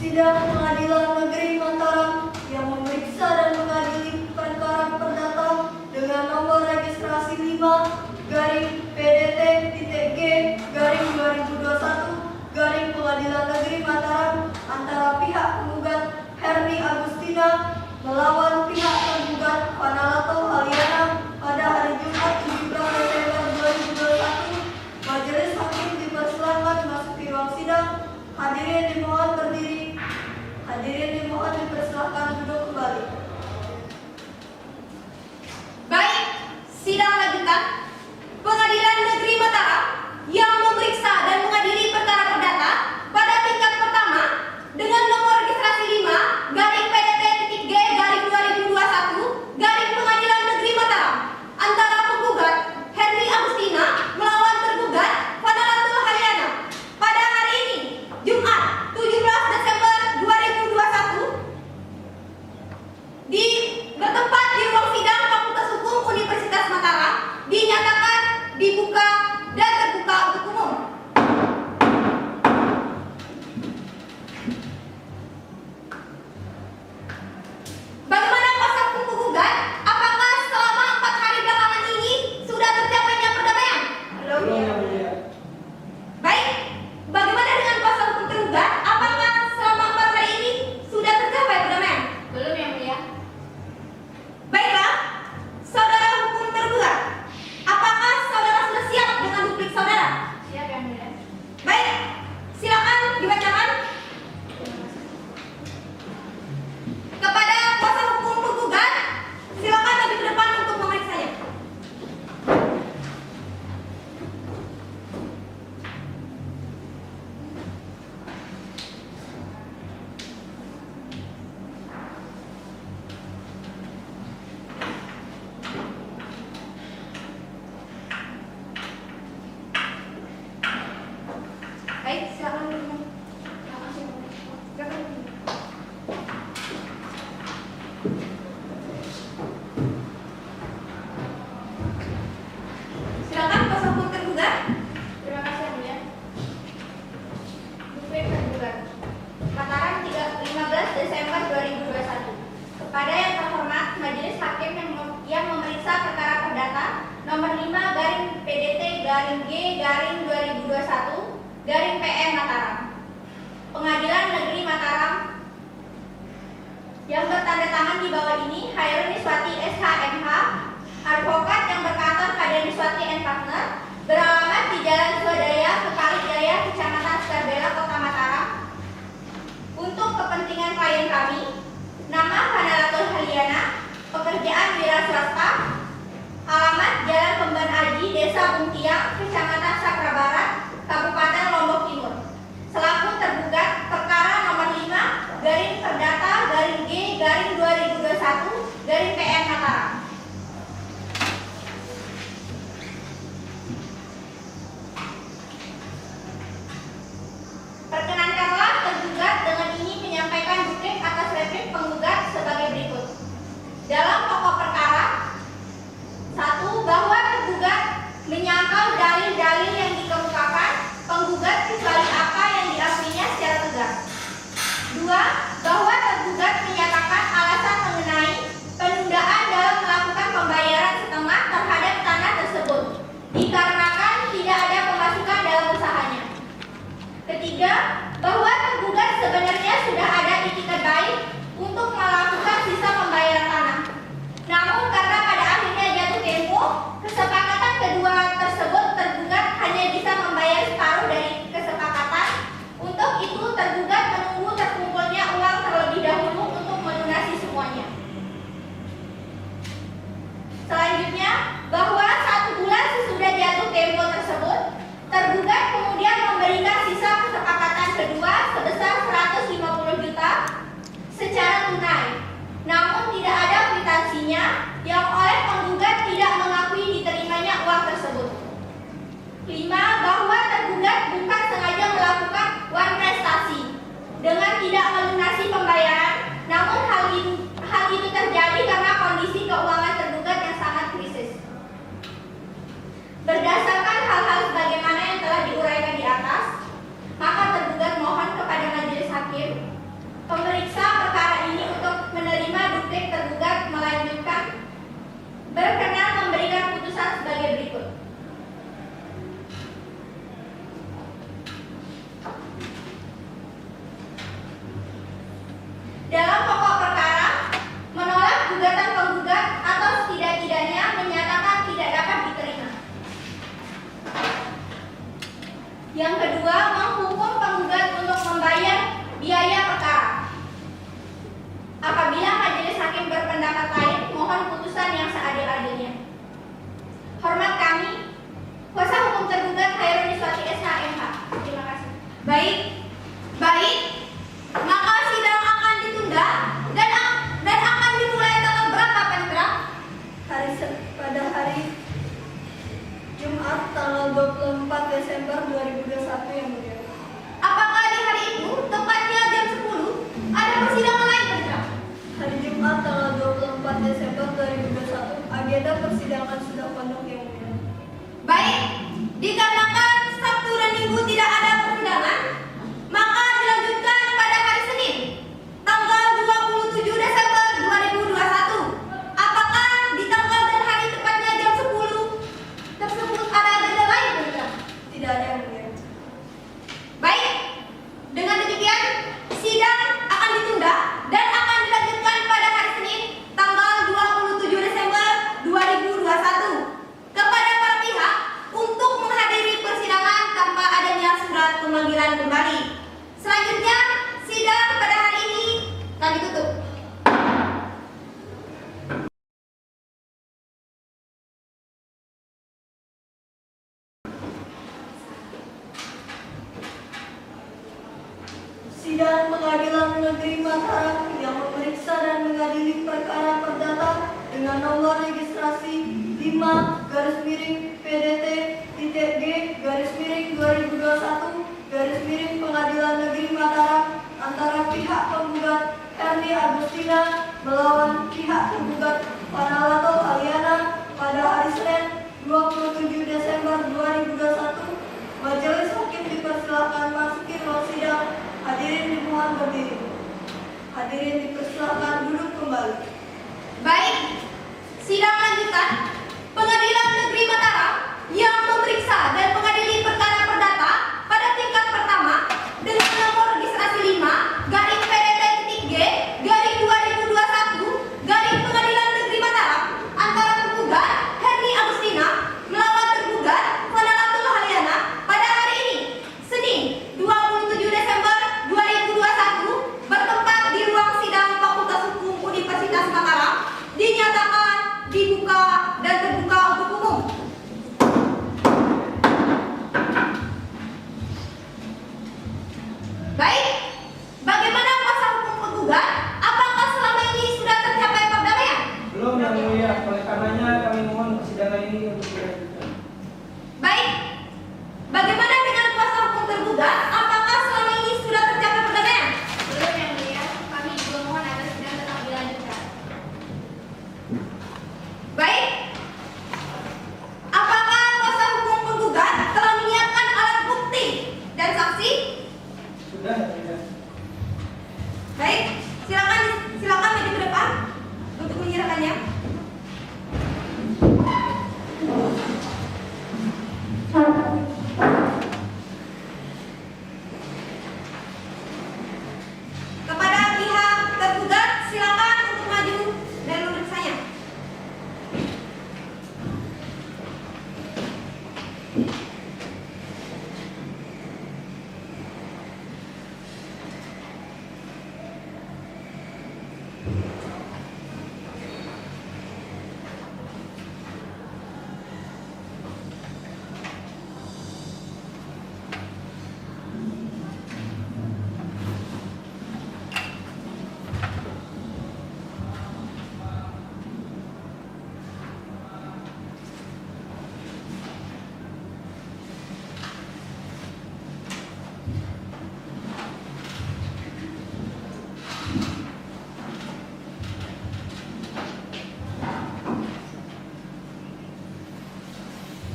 Sidang Pengadilan Negeri Mataram yang memeriksa dan mengadili perkara perdata dengan nomor registrasi 5-PDT-G-2021 Pengadilan Negeri Mataram antara pihak penggugat Herni Agustina melawan pihak tergugat Fanalato Haliana pada hari Jumat 17 Desember 2021. Majelis hakim dipersilakan memasuki ruang sidang. Hadirin dimohon berdiri. Hadirin dimohon dipersilakan duduk kembali. Baik, sidang lanjutan. Pengadilan Negeri Mataram yang memeriksa dan mengadili perkara perdata pada tingkat pertama dengan nomor registrasi 5-PDT-G-2021 Pengadilan Negeri Mataram antara penggugat Herni Agustina melawan tergugat Fanalatul Haliana pada hari ini Jumat 17 Desember 2021 bertempat di ruang sidang Fakultas Hukum Universitas Mataram dinyatakan dibuka dan terbuka untuk umum. Bagaimana kuasa hukum penggugat? Apakah selama 4 hari belakangan ini sudah tercapainya perdamaian? Belum yang mulia. Baik, bagaimana dengan kuasa hukum tergugat? Apakah selama 4 hari ini sudah tercapai perdamaian? Belum yang mulia. Baiklah, saudara hukum tergugat, apakah saudara sudah siap dengan duplik saudara? Siap yang mulia. Baik, silakan dibacakan. Kepada kuasa hukum penggugat, silakan maju ke depan untuk memeriksanya. Baik, silakan. Silakan. Silakan kuasa hukum tergugat. Terima kasih yang mulia. Duplik tergugat. Mataram 15 Desember 2021. Kepada yang terhormat Majelis Hakim yang memeriksa perkara perdata nomor 5-PDT-G-2021 Mataram. Pengadilan Negeri Mataram yang bertanda tangan di bawah ini Hairul Niswati SHMH, advokat yang berkantor pada Niswati & Partner, beralamat di Jalan Swadaya, Kekali Jaya, Kecamatan Skarbela, Kota Mataram. Untuk kepentingan klien kami, nama Fanalatul Haliana, pekerjaan wira swasta, alamat Jalan Kemban Aji, Desa Bungtiang, Kecamatan Sakra Barat, Kabupaten Lombok Timur. membuat pemanggilan kembali. Selanjutnya, sidang pada hari ini kami tutup. Sidang Pengadilan Negeri Mataram yang memeriksa dan mengadili perkara perdata dengan nomor registrasi 5-G-PDT-G-2021 Pengadilan Negeri Mataram antara pihak penggugat Herni Agustina melawan pihak penggugat Panalato Aliana pada hari Senin 27 Desember 2021. Majelis Hakim dipersilakan masuki ruang sidang. Hadirin dimohon berdiri. Hadirin dipersilakan duduk kembali. Baik, sidang lanjutan Pengadilan Negeri Mataram yang memeriksa dan mengadili perkara perdata pada tingkat pertama dengan nomor registrasi 5-G-PDT-G-2021 Pengadilan Negeri Mataram antara penggugat Herni Agustina melawan tergugat Panalatul Haliana pada hari ini, Senin 27 Desember 2021 bertempat di ruang sidang Fakultas Hukum Universitas Mataram, dinyatakan dibuka dan terbuka untuk umum. Baik, bagaimana kuasa hukum penggugat? Apakah selama ini sudah tercapai perdamaian? Belum yang mulia, oleh karenanya kami mohon persidangan ini untuk dilanjutkan. Baik, bagaimana dengan kuasa hukum tergugat? Apakah selama ini sudah tercapai perdamaian? Belum yang mulia, kami juga mohon agar sidang tetap dilanjutkan. Baik, apakah kuasa hukum penggugat telah menyiapkan alat bukti dan saksi? Sudah yang mulia. Baik, silakan maju ke depan untuk menyerahkannya. Kepada pihak tergugat, silakan untuk maju dan memeriksanya.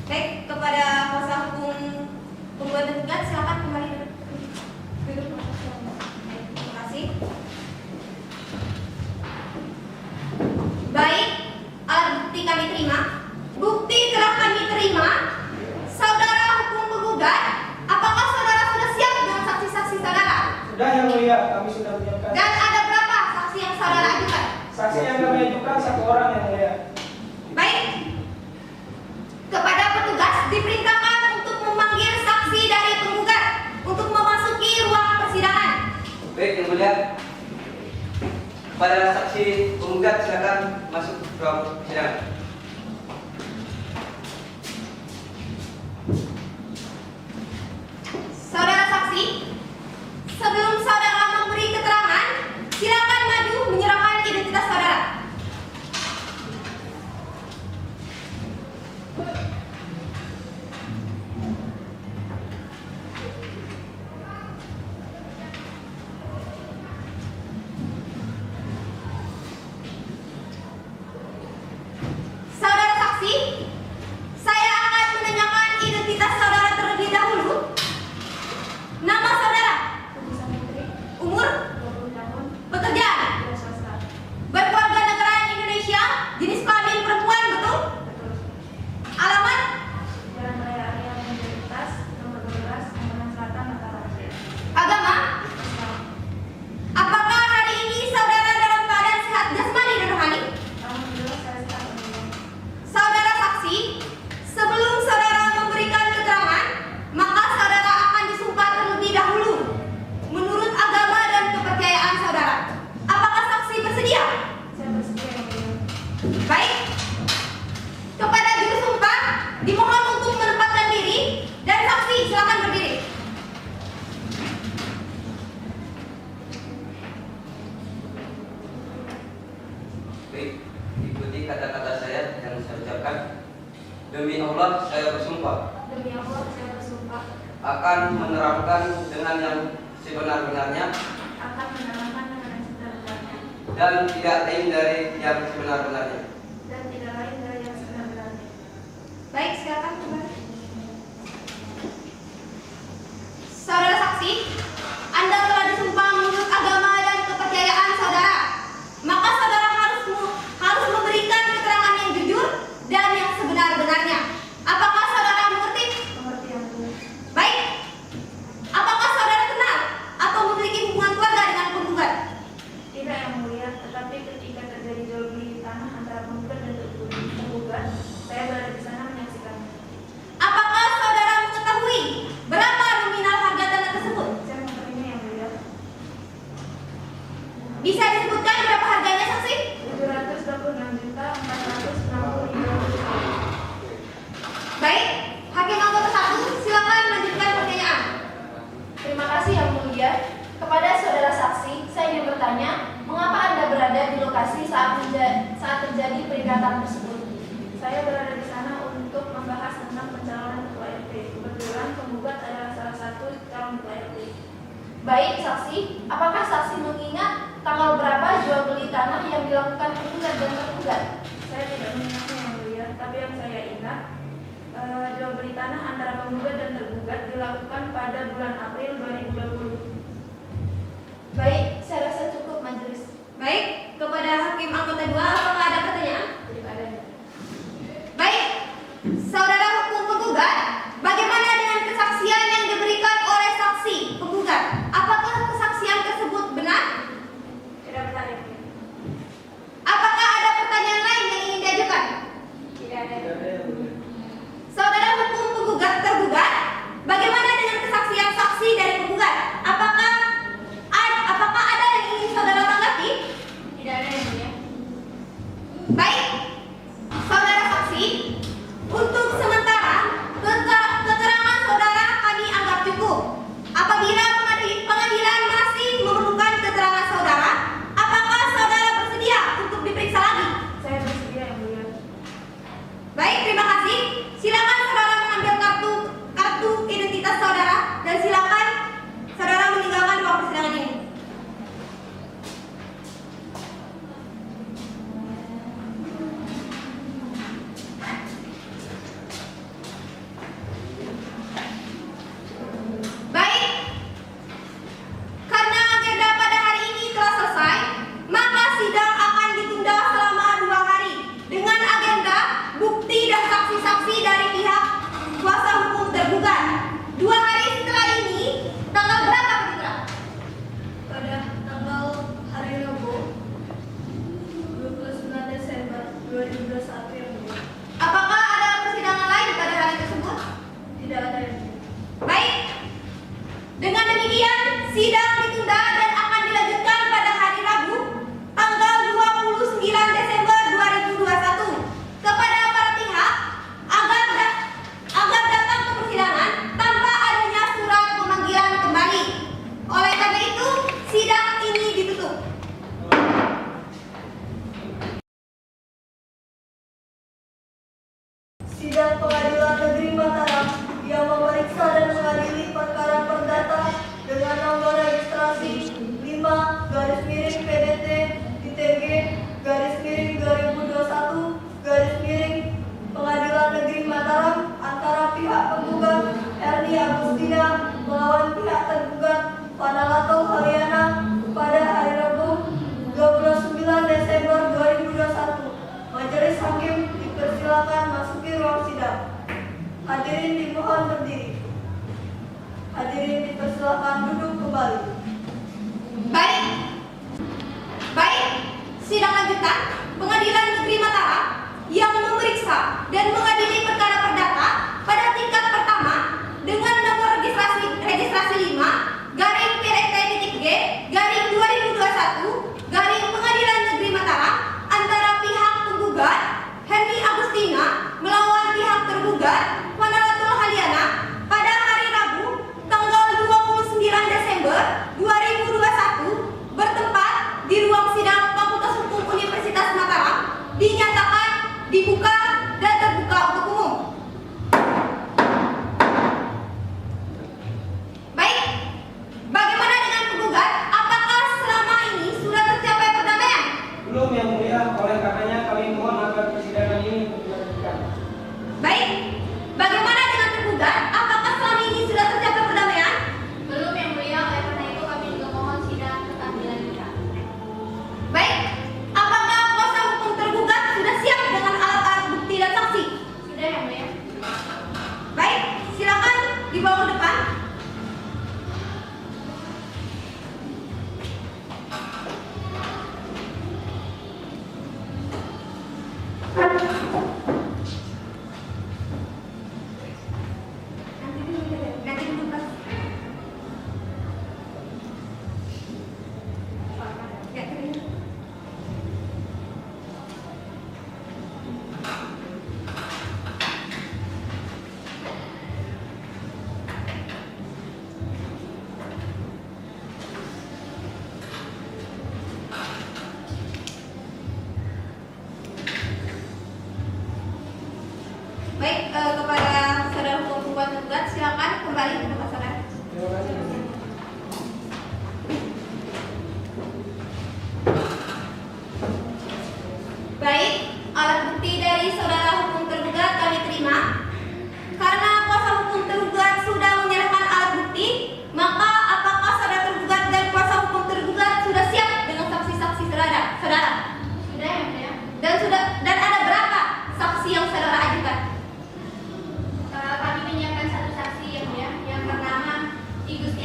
Baik, kepada kuasa hukum penggugat dan tergugat, silakan kembali duduk. Baik, terima kasih. Baik, alat bukti kami terima. Bukti telah kami terima. Saudara hukum penggugat, apakah saudara sudah siap dengan saksi-saksi saudara? Sudah yang mulia, kami sudah menyiapkan. Dan ada berapa saksi yang saudara ajukan? Saksi yang kami ajukan 1 orang yang mulia. Baik, kepada petugas diperintahkan untuk memanggil saksi dari penggugat untuk memasuki ruang persidangan. Baik yang mulia. Pada saksi penggugat silakan masuk ke ruang sidang. Saudara saksi, sebelum saudara memberi keterangan, silakan maju menyerahkan identitas saudara. Saudara saksi, saya akan menanyakan identitas saudara terlebih dahulu. Nama saudara? dengan yang sebenar-benarnya akan menamakan dengan yang sebenar-benarnya dan tidak lain dari yang sebenar-benarnya. dan tidak lain dari yang sebenar-benarnya. Baik, silakan kembali. Saudara saksi, Anda telah disumpah menurut agama dan kepercayaan saudara. Maka saudara harus memberikan keterangan yang jujur dan yang sebenar-benarnya. Apakah saudara mengerti? Mengerti yang mulia. Baik. Apakah saudara kenal atau memiliki hubungan keluarga dengan penggugat? Tidak yang mulia, tetapi ketika terjadi jual beli tanah antara penggugat dan tergugat, saya berada di sana menyaksikannya. Apakah saudara mengetahui berapa nominal harga tanah tersebut? Saya mengetahuinya yang mulia. Bisa disebutkan berapa harganya, saksi? 726.465.000. Baik, Hakim anggota 1, silakan melanjutkan pertanyaan. Terima kasih yang mulia. Kepada saudara saksi, saya ingin bertanya, mengapa Anda berada di lokasi saat terjadi peringatan tersebut? Saya berada di sana untuk membahas tentang pencalonan ketua RT. Kebetulan penggugat adalah salah satu calon ketua RT. Baik, saksi. Apakah saksi mengingat tanggal berapa jual beli tanah yang dilakukan penggugat dan tergugat? Saya tidak mengingatnya yang mulia, tapi yang saya ingat jual beli tanah antara penggugat dan tergugat dilakukan pada bulan April 2020. Baik, saya rasa cukup majelis. Baik, kepada Hakim anggota 2, apakah ada pertanyaan? Tidak ada. Baik, saudara hukum penggugat, bagaimana dengan kesaksian yang diberikan oleh saksi penggugat? Apakah kesaksian tersebut benar? Tidak benar yang mulia. Apakah ada pertanyaan lain yang ingin diajukan? Tidak ada. Saudara hukum penggugat tergugat, bagaimana dengan kesaksian saksi dari penggugat? Apakah ada yang ingin saudara tanggapi? Tidak ada yang mulia. Baik, saudara saksi, untuk sementara keterangan saudara kami anggap cukup. Apabila pengadilan masih memerlukan keterangan saudara, apakah saudara bersedia untuk diperiksa lagi? Saya bersedia yang mulia. Baik, terima kasih. Silakan saudara mengambil kartu identitas saudara dan silakan saudara meninggalkan ruang persidangan ini. Baik, karena agenda pada hari ini telah selesai, maka sidang akan ditunda selama 2 hari dengan agenda bukti dan saksi-saksi dari pihak kuasa hukum tergugat. 2 hari setelah ini, tanggal berapa Putra? Pada tanggal hari Rabu 29 Desember 2021 yang mulia. Apakah ada persidangan lain pada hari tersebut? Tidak ada yang mulia. Baik, dengan demikian sidang ditunda dan akan dilanjutkan pada hari Rabu tanggal 29 Desember 2021. Kepada para pihak agar datang ke persidangan tanpa adanya surat pemanggilan kembali. Oleh karena itu, sidang ini ditutup. Sidang Pengadilan Negeri Mataram yang memeriksa dan mengadili perkara perdata dengan nomor registrasi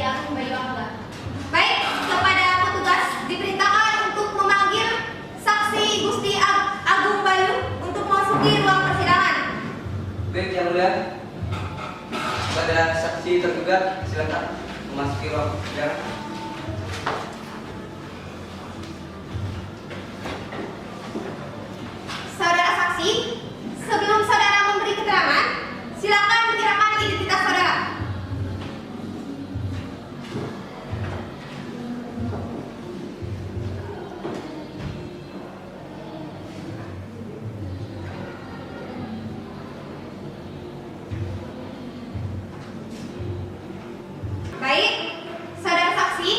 Agung Bayu Angga. Baik, kepada petugas diperintahkan untuk memanggil saksi Gusti Agung Bayu untuk memasuki ruang persidangan. Baik, Yang Mulia. Kepada saksi tergugat, silakan memasuki ruang persidangan. Saudara saksi, sebelum saudara memberi keterangan, silakan menyerahkan identitas saudara. Baik, saudara saksi,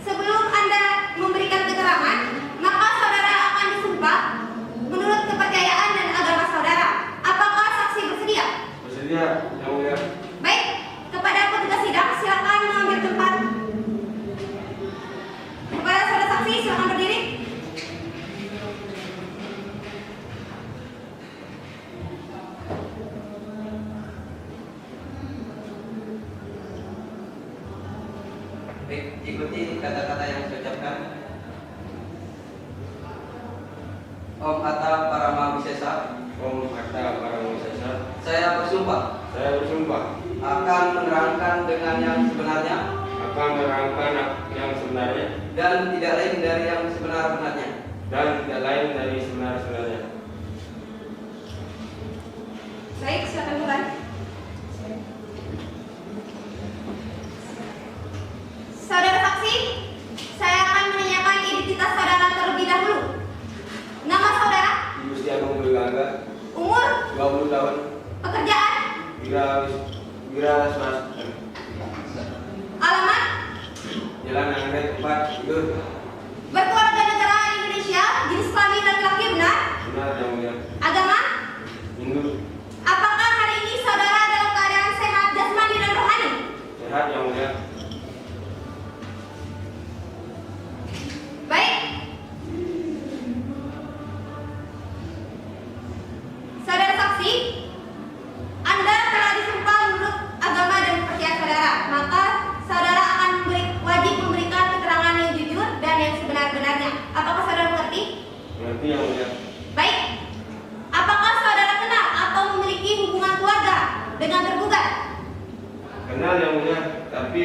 sebelum Anda memberikan keterangan, maka saudara akan disumpah menurut kepercayaan dan agama saudara. Apakah saksi bersedia? Bersedia, Yang Mulia. Baik, kepada petugas sidang silakan mengambil tempat. Kepada saudara saksi silakan berdiri. Baik, ikuti kata-kata yang saya ucapkan. Om Atta Paramawisesa, Om Atta Paramawisesa, saya bersumpah saya bersumpah akan menerangkan dengan yang sebenarnya akan menerangkan yang sebenarnya dan tidak lain dari yang sebenar-benarnya. dan tidak lain dari sebenar-benarnya. Baik, silakan mulai. Saudara saksi, saya akan menanyakan identitas saudara terlebih dahulu. Nama saudara, Gusti Agung Bayu Angga, umur, 20 tahun, pekerjaan, wira swasta, alamat, Jalan Anggrek 4, tidur. berkeluarga negaraan Indonesia, jenis kelamin laki-laki benar, Benar, Yang Mulia. agama. Hindu. Apakah hari ini saudara dalam keadaan sehat jasmani dan rohani? Sehat, Yang Mulia. Baik. Saudara saksi, Anda telah disumpah menurut agama dan kepercayaan saudara. Maka saudara akan wajib memberikan keterangan yang jujur dan yang sebenar-benarnya. Apakah saudara mengerti? Mengerti, Yang Mulia. Baik. Apakah saudara kenal atau memiliki hubungan keluarga dengan tergugat? Kenal, Yang Mulia, tapi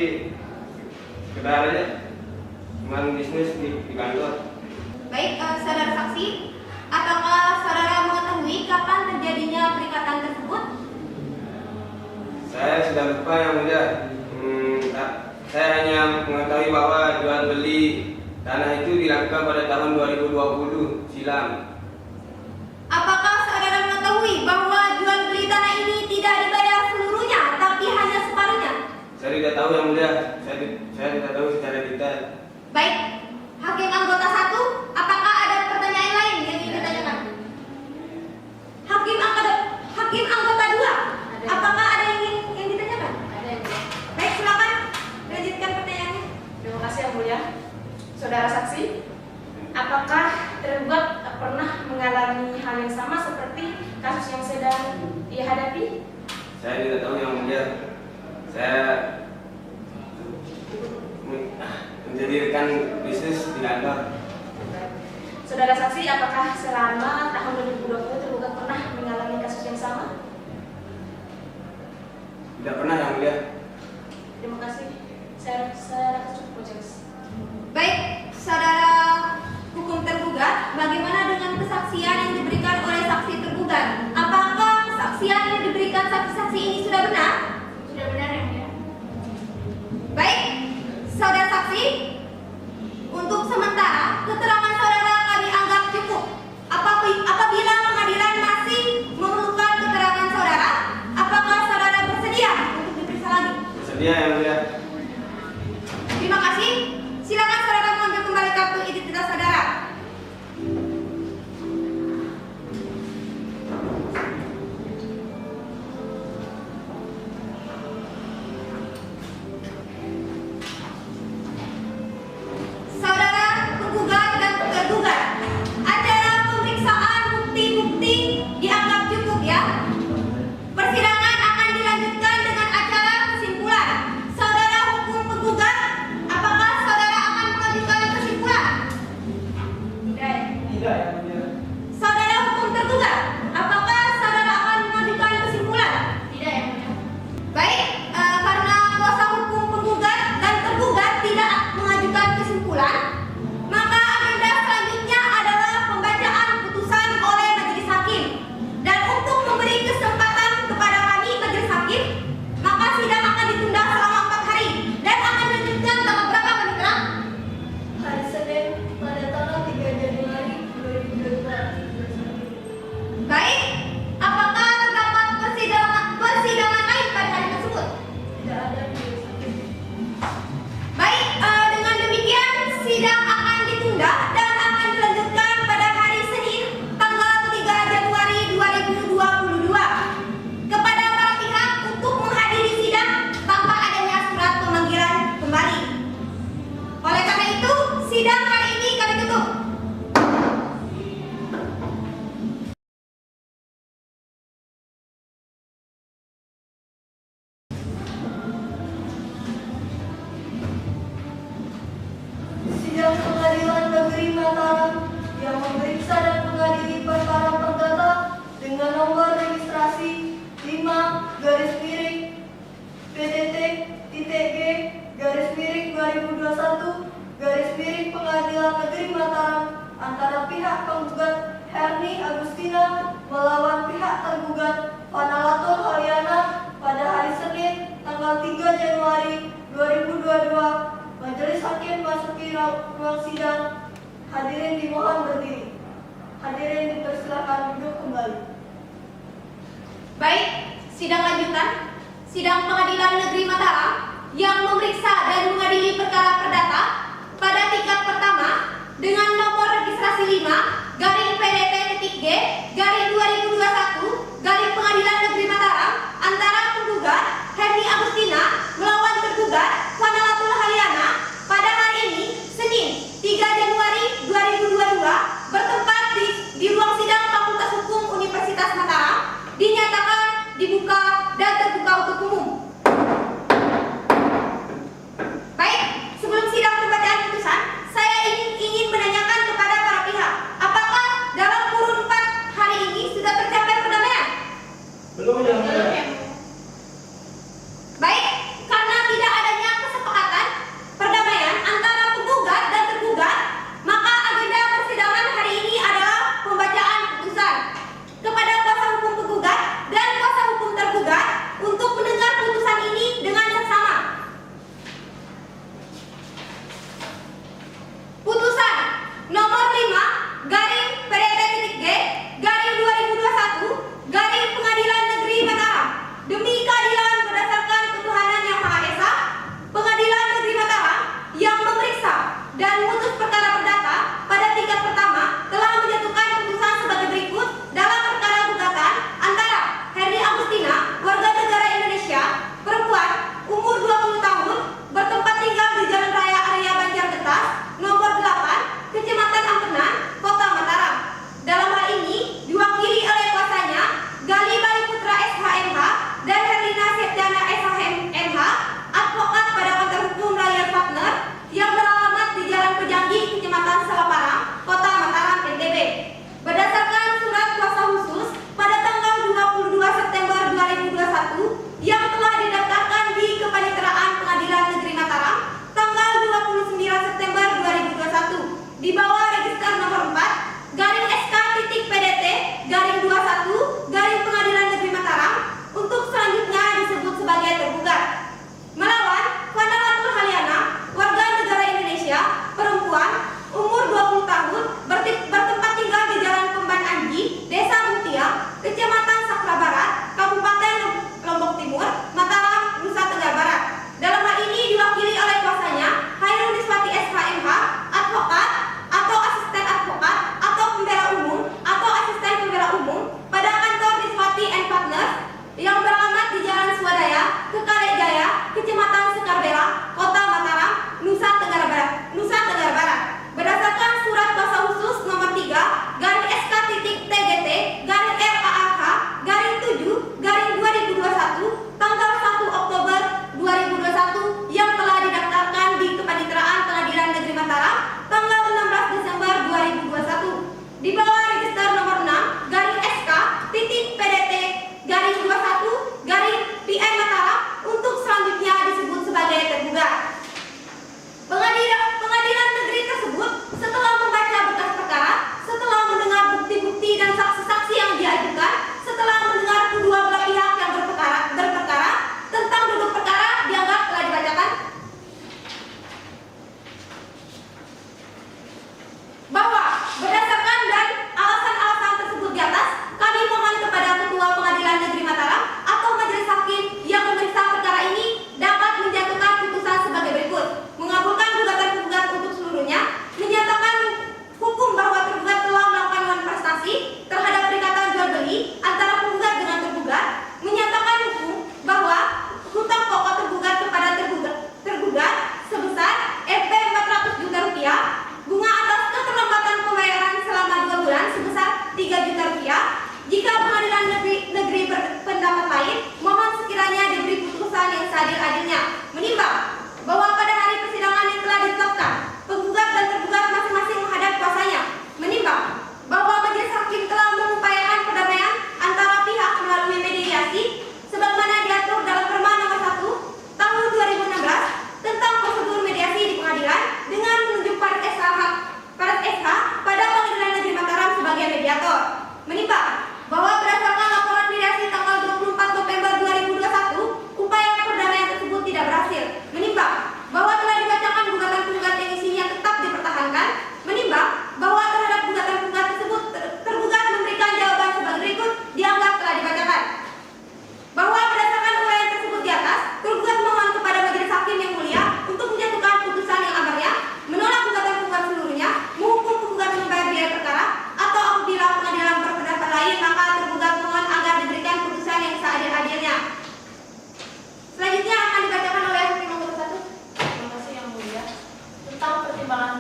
sekedar aja cuma bisnis di kantor. Baik, saudara saksi, apakah saudara mengetahui kapan terjadinya perikatan tersebut? Saya sudah lupa, Yang Mulia. Saya hanya mengetahui bahwa jual beli tanah itu dilakukan pada tahun 2020 silam. Apakah saudara mengetahui bahwa jual beli tanah ini tidak dibayar seluruhnya, tapi hanya separuhnya? Saya tidak tahu, Yang Mulia. Saya tidak tahu secara detail. Baik, hakim anggota 1, apakah ada pertanyaan lain yang ingin ditanyakan? Hakim anggota 2, apakah ada yang ingin ditanyakan? Ada yang mulia. Baik, silakan lanjutkan pertanyaannya. Terima kasih Yang Mulia. Saudara saksi, apakah tergugat pernah mengalami hal yang sama seperti kasus yang sedang ia hadapi? Saya tidak tahu, Yang Mulia. Saya menjadikan bisnis di kantor. Saudara saksi, apakah selama tahun 2020 tergugat pernah mengalami kasus yang sama? Tidak pernah, Yang Mulia. Terima kasih. Saya rasa cukup jelas. Baik, saudara hukum tergugat, bagaimana dengan kesaksian yang diberikan oleh saksi tergugat? Apakah kesaksian yang diberikan saksi-saksi ini sudah benar? Sudah benar Yang Mulia. Baik, saudara saksi, untuk sementara keterangan saudara kami anggap cukup. Apabila pengadilan masih memerlukan keterangan saudara, apakah saudara bersedia untuk diperiksa lagi? Bersedia, Yang Mulia. sidang hari ini kami tutup. Sidang Pengadilan Negeri Mataram yang memeriksa dan mengadili perkara perdata dengan nomor registrasi 5-PDT-G-2021 Pengadilan Negeri Mataram antara pihak penggugat Herni Agustina melawan pihak tergugat Vanalatul Haliana pada hari Senin tanggal 3 Januari 2022. Majelis Hakim masuki ruang sidang. Hadirin dimohon berdiri. Hadirin dipersilakan duduk kembali. Baik, sidang lanjutan. Sidang Pengadilan Negeri Mataram yang memeriksa dan mengadili perkara perdata pada tingkat pertama dengan nomor registrasi 5-PDT-G-2021 Pengadilan Negeri Mataram antara penggugat Herni Agustina melawan tergugat Vanalatul Haliana pada hari ini Senin 3 Januari 2022 bertempat di ruang sidang Fakultas Hukum Universitas Mataram dinyatakan dibuka dan terbuka untuk umum. Baik, sebelum sidang pembacaan putusan, saya ingin menanyakan kepada para pihak, apakah dalam kurun 4 hari ini sudah tercapai perdamaian? Belum yang mulia. Baik, karena tidak adanya kesepakatan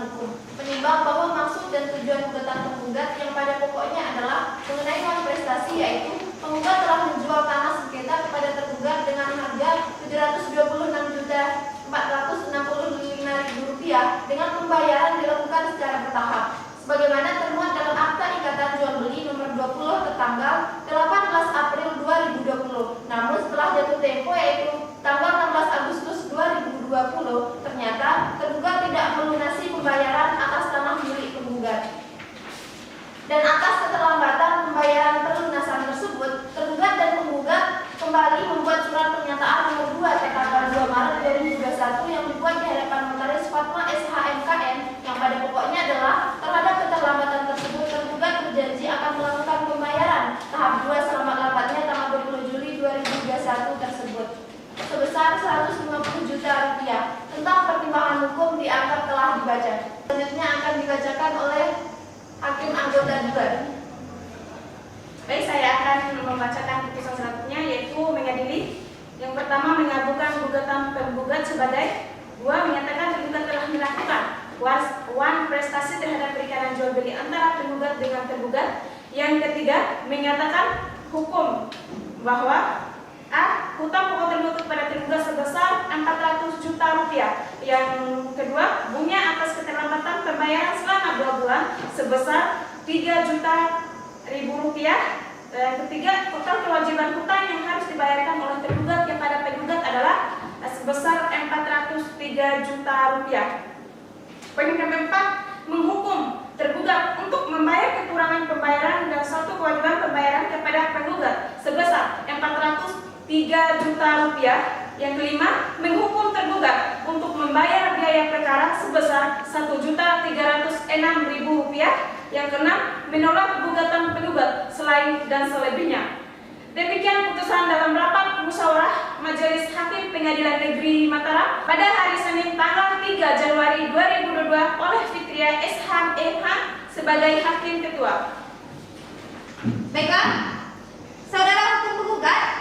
hukum, menimbang bahwa maksud dan tujuan gugatan penggugat yang pada pokoknya adalah mengenai uang prestasi, yaitu penggugat telah menjual tanah sengketa kepada tergugat dengan harga Rp726.465.000 dengan pembayaran dilakukan secara bertahap, sebagaimana termuat dalam Akta Ikatan Jual Beli nomor 20 tertanggal 18 April 2020. Namun setelah jatuh tempo, yaitu tanggal 16 Agustus 2020, ternyata tergugat tidak melunasi pembayaran atas tanah milik penggugat. Dan atas keterlambatan pembayaran perlunasan tersebut, tergugat dan penggugat kembali membuat surat pernyataan nomor 2 tanggal 2 Maret 2021 yang dibuat di hadapan Notaris Fatma SHMKN yang pada pokoknya adalah terhadap keterlambatan tersebut tergugat berjanji akan melakukan pembayaran tahap 2 selamat-lambatnya tanggal 20 Juli 2021 tersebut sebesar Rp150 juta. Tentang pertimbangan hukum dianggap telah dibaca. Selanjutnya akan dibacakan oleh Hakim Anggota Dewan. Baik, saya akan membacakan putusan selanjutnya, yaitu mengadili. Yang pertama, mengabulkan gugatan penggugat sebagai 2. Menyatakan tergugat telah melakukan uang prestasi terhadap perikanan jual beli antara penggugat dengan tergugat. Yang ketiga, menyatakan hukum bahwa A. Hutang pokok tergugat kepada tergugat sebesar Rp400 juta. Yang kedua, bunga atas keterlambatan pembayaran selama 2 bulan sebesar Rp3 juta. Yang ketiga, total kewajiban hutang yang harus dibayarkan oleh tergugat kepada penggugat adalah sebesar Rp403 juta. Poin yang keempat, menghukum tergugat untuk membayar kekurangan pembayaran dan satu kewajiban pembayaran kepada penggugat sebesar Rp403 juta. Yang kelima, menghukum tergugat untuk membayar biaya perkara sebesar Rp1.306.000. Yang keenam, menolak gugatan penggugat selain dan selebihnya. Demikian putusan dalam rapat musyawarah Majelis Hakim Pengadilan Negeri Mataram pada hari Senin tanggal 3 Januari 2022 oleh Fitria SH MH sebagai Hakim Ketua. Baiklah, saudara hukum penggugat,